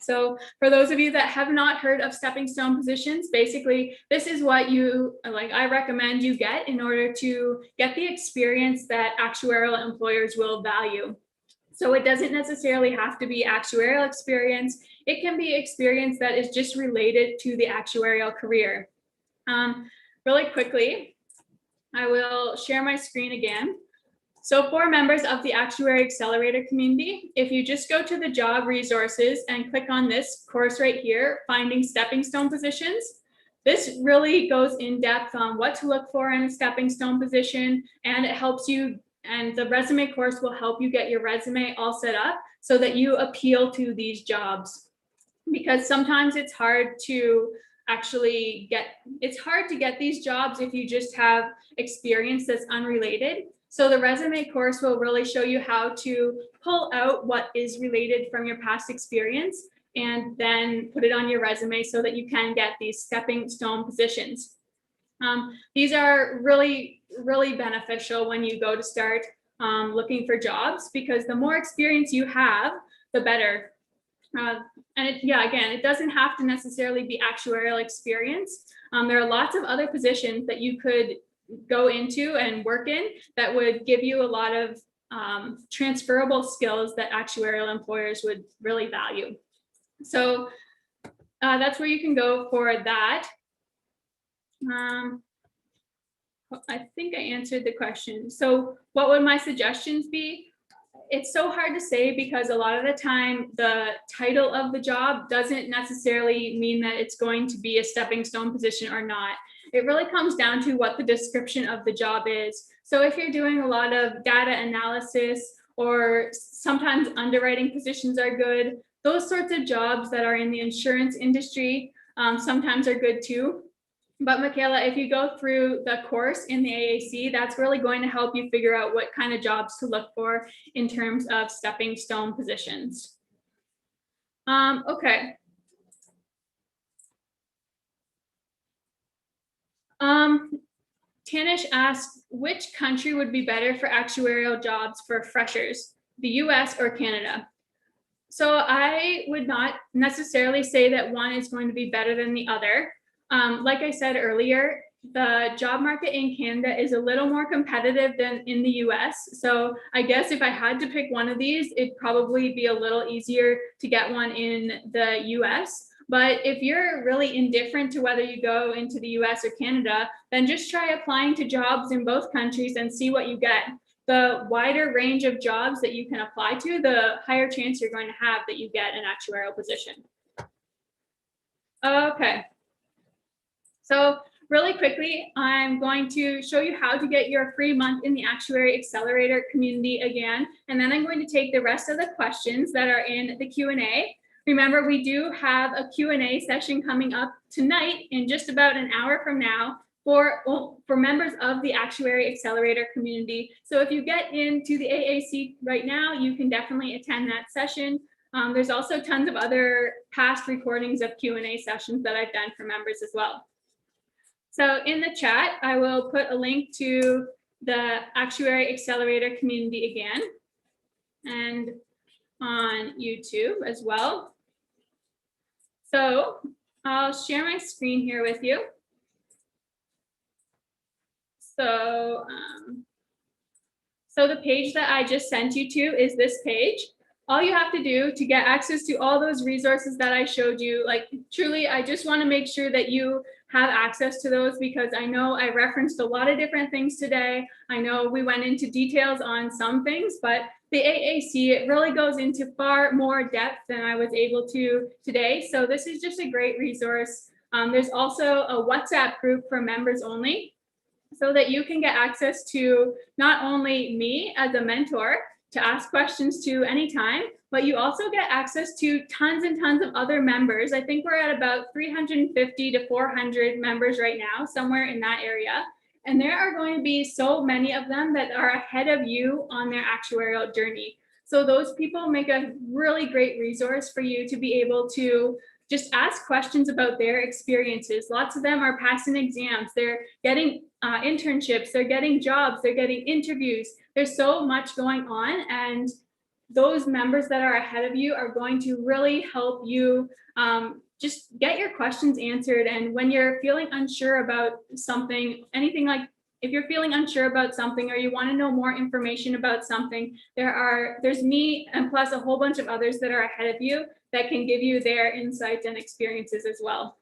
So for those of you that have not heard of stepping stone positions, basically this is what I recommend you get in order to get the experience that actuarial employers will value. So it doesn't necessarily have to be actuarial experience. It can be experience that is just related to the actuarial career. Really quickly, I will share my screen again. So for members of the Actuary Accelerator community, if you just go to the job resources and click on this course right here, Finding Stepping Stone Positions, this really goes in depth on what to look for in a stepping stone position, and it helps you, and the resume course will help you get your resume all set up so that you appeal to these jobs. Because sometimes it's hard to get these jobs if you just have experience that's unrelated. So the resume course will really show you how to pull out what is related from your past experience and then put it on your resume so that you can get these stepping stone positions. These are really, really beneficial when you go to start looking for jobs, because the more experience you have, the better. And again, it doesn't have to necessarily be actuarial experience. There are lots of other positions that you could go into and work in that would give you a lot of transferable skills that actuarial employers would really value. So that's where you can go for that. I think I answered the question. So what would my suggestions be? It's so hard to say because a lot of the time the title of the job doesn't necessarily mean that it's going to be a stepping stone position or not. It really comes down to what the description of the job is. So if you're doing a lot of data analysis, or sometimes underwriting positions are good, those sorts of jobs that are in the insurance industry sometimes are good too. But Michaela, if you go through the course in the AAC, that's really going to help you figure out what kind of jobs to look for in terms of stepping stone positions. Okay. Tanish asked, which country would be better for actuarial jobs for freshers, the US or Canada? So I would not necessarily say that one is going to be better than the other. Like I said earlier, the job market in Canada is a little more competitive than in the US. So I guess if I had to pick one of these, it'd probably be a little easier to get one in the US. But if you're really indifferent to whether you go into the US or Canada, then just try applying to jobs in both countries and see what you get. The wider range of jobs that you can apply to, the higher chance you're going to have that you get an actuarial position. Okay. So really quickly, I'm going to show you how to get your free month in the Actuary Accelerator community again, and then I'm going to take the rest of the questions that are in the Q&A. Remember, we do have a Q&A session coming up tonight in just about an hour from now for members of the Actuary Accelerator community. So if you get into the AAC right now, you can definitely attend that session. There's also tons of other past recordings of Q&A sessions that I've done for members as well. So in the chat, I will put a link to the Actuary Accelerator community again, and on YouTube as well. So I'll share my screen here with you. So, so the page that I just sent you to is this page. All you have to do to get access to all those resources that I showed you, like truly, I just want to make sure that you have access to those, because I know I referenced a lot of different things today. I know we went into details on some things, but the AAC, it really goes into far more depth than I was able to today. So this is just a great resource. There's also a WhatsApp group for members only, so that you can get access to not only me as a mentor to ask questions to anytime, but you also get access to tons and tons of other members. I think we're at about 350 to 400 members right now, somewhere in that area. And there are going to be so many of them that are ahead of you on their actuarial journey. So those people make a really great resource for you to be able to just ask questions about their experiences. Lots of them are passing exams. They're getting internships. They're getting jobs. They're getting interviews. There's so much going on, and those members that are ahead of you are going to really help you just get your questions answered. And when you're feeling unsure about something, anything like if you're feeling unsure about something or you want to know more information about something, there's me and plus a whole bunch of others that are ahead of you that can give you their insights and experiences as well.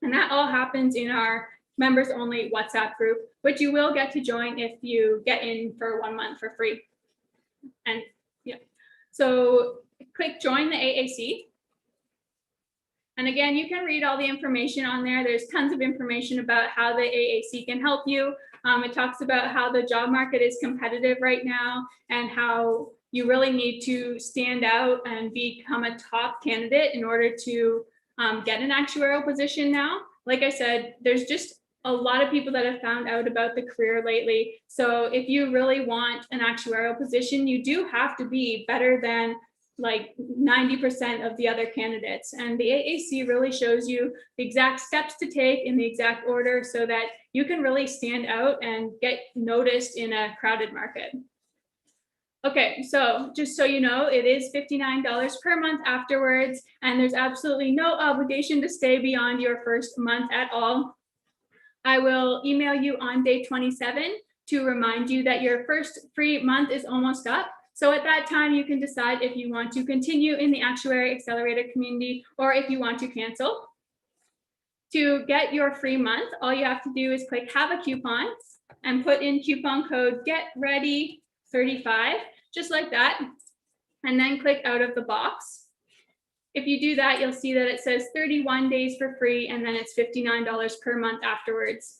And that all happens in our members only WhatsApp group, which you will get to join if you get in for 1 month for free. And yeah, so click join the AAC. And again, you can read all the information on there. There's tons of information about how the AAC can help you. It talks about how the job market is competitive right now and how you really need to stand out and become a top candidate in order to get an actuarial position now. Like I said, there's just a lot of people that have found out about the career lately. So if you really want an actuarial position, you do have to be better than like 90% of the other candidates. And the AAC really shows you the exact steps to take in the exact order so that you can really stand out and get noticed in a crowded market. Okay, so just so you know, it is $59 per month afterwards, and there's absolutely no obligation to stay beyond your first month at all. I will email you on day 27 to remind you that your first free month is almost up. So at that time, you can decide if you want to continue in the Actuary Accelerator community or if you want to cancel. To get your free month, all you have to do is click Have a Coupon and put in coupon code GETREADY35, just like that, and then click out of the box. If you do that, you'll see that it says 31 days for free, and then it's $59 per month afterwards.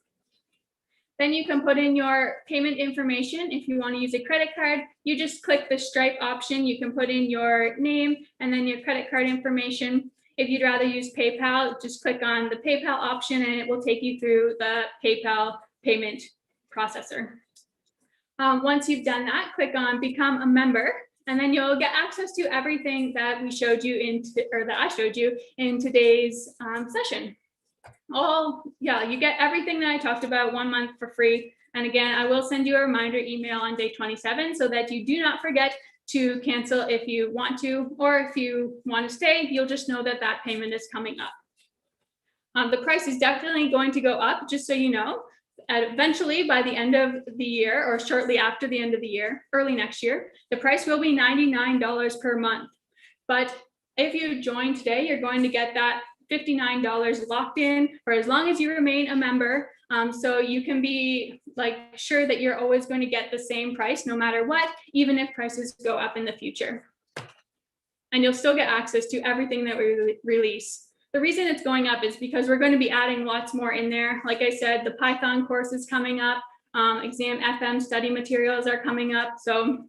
Then you can put in your payment information. If you want to use a credit card, you just click the Stripe option. You can put in your name and then your credit card information. If you'd rather use PayPal, just click on the PayPal option and it will take you through the PayPal payment processor. Once you've done that, click on Become a Member, and then you'll get access to everything that we showed you that I showed you in today's session. You get everything that I talked about 1 month for free. And again, I will send you a reminder email on day 27 so that you do not forget to cancel if you want to, or if you want to stay, you'll just know that that payment is coming up. The price is definitely going to go up, just so you know. Eventually, by the end of the year, or shortly after the end of the year, early next year, the price will be $99 per month. But if you join today, you're going to get that $59 locked in for as long as you remain a member. So you can be sure that you're always going to get the same price no matter what, even if prices go up in the future. And you'll still get access to everything that we release. The reason it's going up is because we're going to be adding lots more in there. Like I said, the Python course is coming up. Exam FM study materials are coming up. So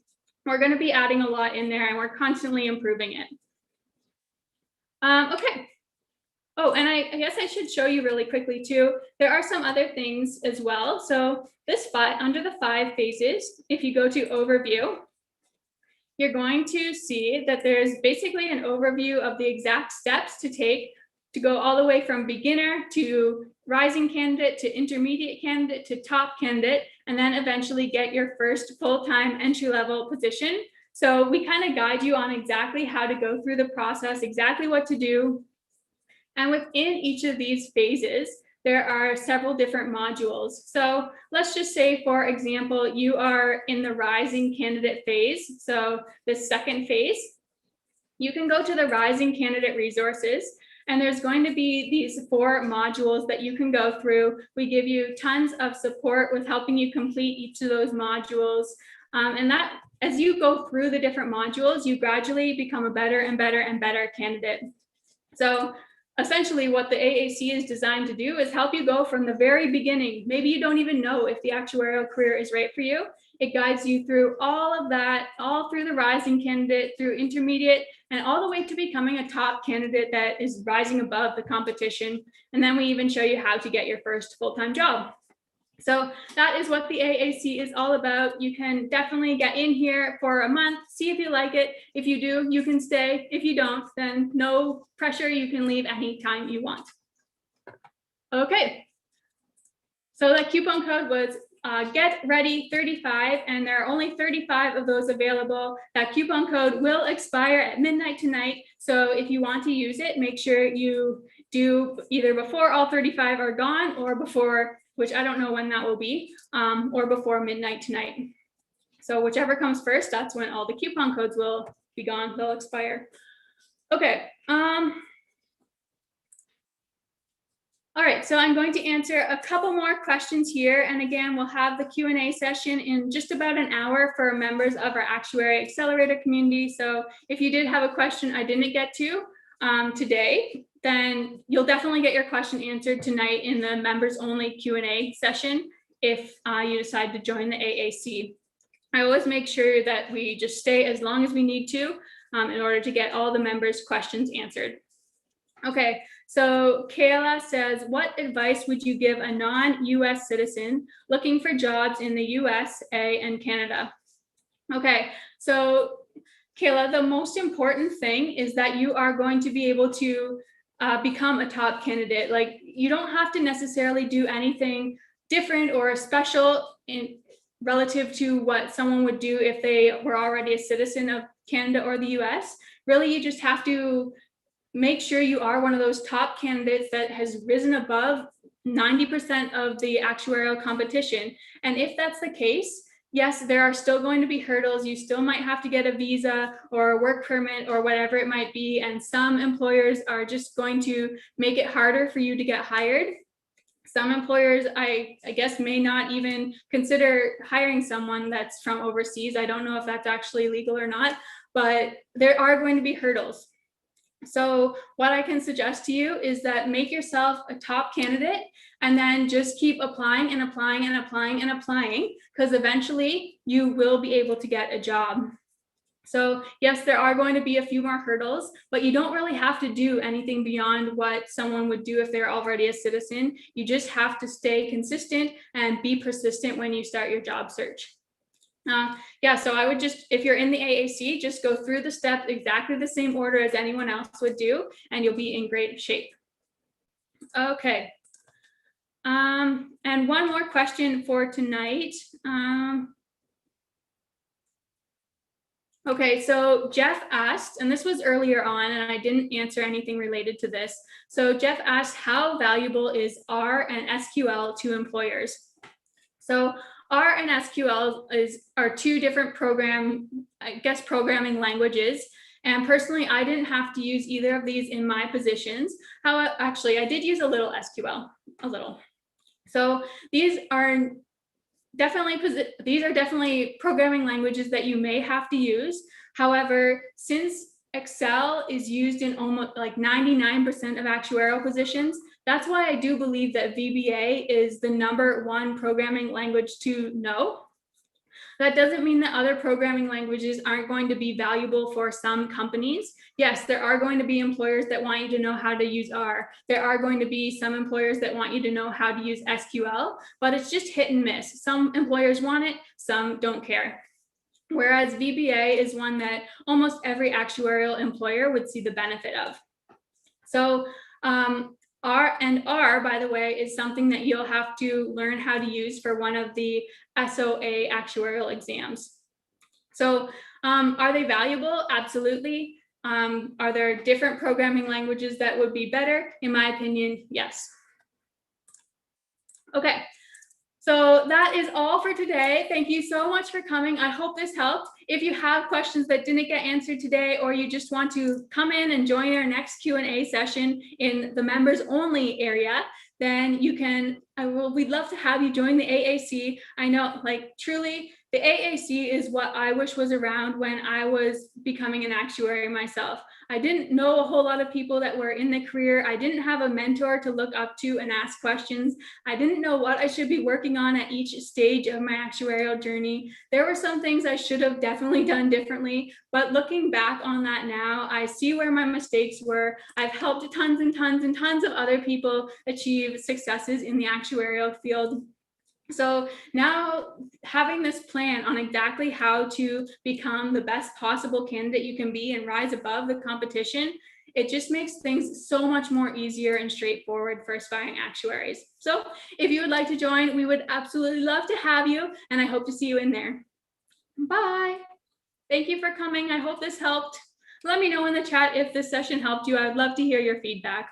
we're going to be adding a lot in there and we're constantly improving it. Okay. Oh, and I guess I should show you really quickly too. There are some other things as well. So under the 5 phases, if you go to overview, you're going to see that there's basically an overview of the exact steps to take to go all the way from beginner to rising candidate to intermediate candidate to top candidate, and then eventually get your first full-time entry-level position. So we kind of guide you on exactly how to go through the process, exactly what to do. And within each of these phases, there are several different modules. So let's just say, for example, you are in the rising candidate phase. So the second phase, you can go to the rising candidate resources, and there's going to be these 4 modules that you can go through. We give you tons of support with helping you complete each of those modules. And that, as you go through the different modules, you gradually become a better and better and better candidate. So essentially what the AAC is designed to do is help you go from the very beginning. Maybe you don't even know if the actuarial career is right for you. It guides you through all of that, all through the rising candidate, through intermediate, and all the way to becoming a top candidate that is rising above the competition. And then we even show you how to get your first full-time job. So that is what the AAC is all about. You can definitely get in here for a month, see if you like it. If you do, you can stay. If you don't, then no pressure. You can leave anytime you want. Okay. So the coupon code was GETREADY35, and there are only 35 of those available. That coupon code will expire at midnight tonight. So if you want to use it, make sure you do either before all 35 are gone, or before, which I don't know when that will be, or before midnight tonight. So whichever comes first, that's when all the coupon codes will be gone, they'll expire. Okay. All right, so I'm going to answer a couple more questions here. And again, we'll have the Q&A session in just about an hour for members of our Actuary Accelerator community. So if you did have a question I didn't get to today, then you'll definitely get your question answered tonight in the members only Q&A session if you decide to join the AAC. I always make sure that we just stay as long as we need to in order to get all the members' questions answered. Okay, so Kayla says, what advice would you give a non-US citizen looking for jobs in the USA and Canada? Okay, so Kayla, the most important thing is that you are going to be able to become a top candidate. Like, you don't have to necessarily do anything different or special relative to what someone would do if they were already a citizen of Canada or the US. Really, you just have to make sure you are one of those top candidates that has risen above 90% of the actuarial competition. And if that's the case, yes, there are still going to be hurdles. You still might have to get a visa or a work permit or whatever it might be. And some employers are just going to make it harder for you to get hired. Some employers, I guess, may not even consider hiring someone that's from overseas. I don't know if that's actually legal or not, but there are going to be hurdles. So what I can suggest to you is that make yourself a top candidate and then just keep applying and applying and applying and applying, because eventually you will be able to get a job. So yes, there are going to be a few more hurdles, but you don't really have to do anything beyond what someone would do if they're already a citizen. You just have to stay consistent and be persistent when you start your job search. Yeah, so I would just, if you're in the AAC, just go through the steps exactly the same order as anyone else would do, and you'll be in great shape. Okay. And one more question for tonight. Okay, so Jeff asked, and this was earlier on, and I didn't answer anything related to this. So Jeff asked, how valuable is R and SQL to employers? So R and SQL are two different programming languages. And personally, I didn't have to use either of these in my positions. Actually, I did use a little SQL, a little. So these are definitely programming languages that you may have to use. However, since Excel is used in almost like 99% of actuarial positions, that's why I do believe that VBA is the #1 programming language to know. That doesn't mean that other programming languages aren't going to be valuable for some companies. Yes, there are going to be employers that want you to know how to use R. There are going to be some employers that want you to know how to use SQL, but it's just hit and miss. Some employers want it, some don't care. Whereas VBA is one that almost every actuarial employer would see the benefit of. So R, by the way, is something that you'll have to learn how to use for one of the SOA actuarial exams. So are they valuable? Absolutely. Are there different programming languages that would be better? In my opinion, yes. Okay. So that is all for today. Thank you so much for coming. I hope this helped. If you have questions that didn't get answered today, or you just want to come in and join our next Q&A session in the members only area, then you can, we'd love to have you join the AAC. I know, like, truly, the AAC is what I wish was around when I was becoming an actuary myself. I didn't know a whole lot of people that were in the career. I didn't have a mentor to look up to and ask questions. I didn't know what I should be working on at each stage of my actuarial journey. There were some things I should have definitely done differently, but looking back on that now, I see where my mistakes were. I've helped tons and tons and tons of other people achieve successes in the actuarial field. So now, having this plan on exactly how to become the best possible candidate you can be and rise above the competition, it just makes things so much more easier and straightforward for aspiring actuaries. So if you would like to join, we would absolutely love to have you, and I hope to see you in there. Bye. Thank you for coming. I hope this helped. Let me know in the chat if this session helped you. I would love to hear your feedback.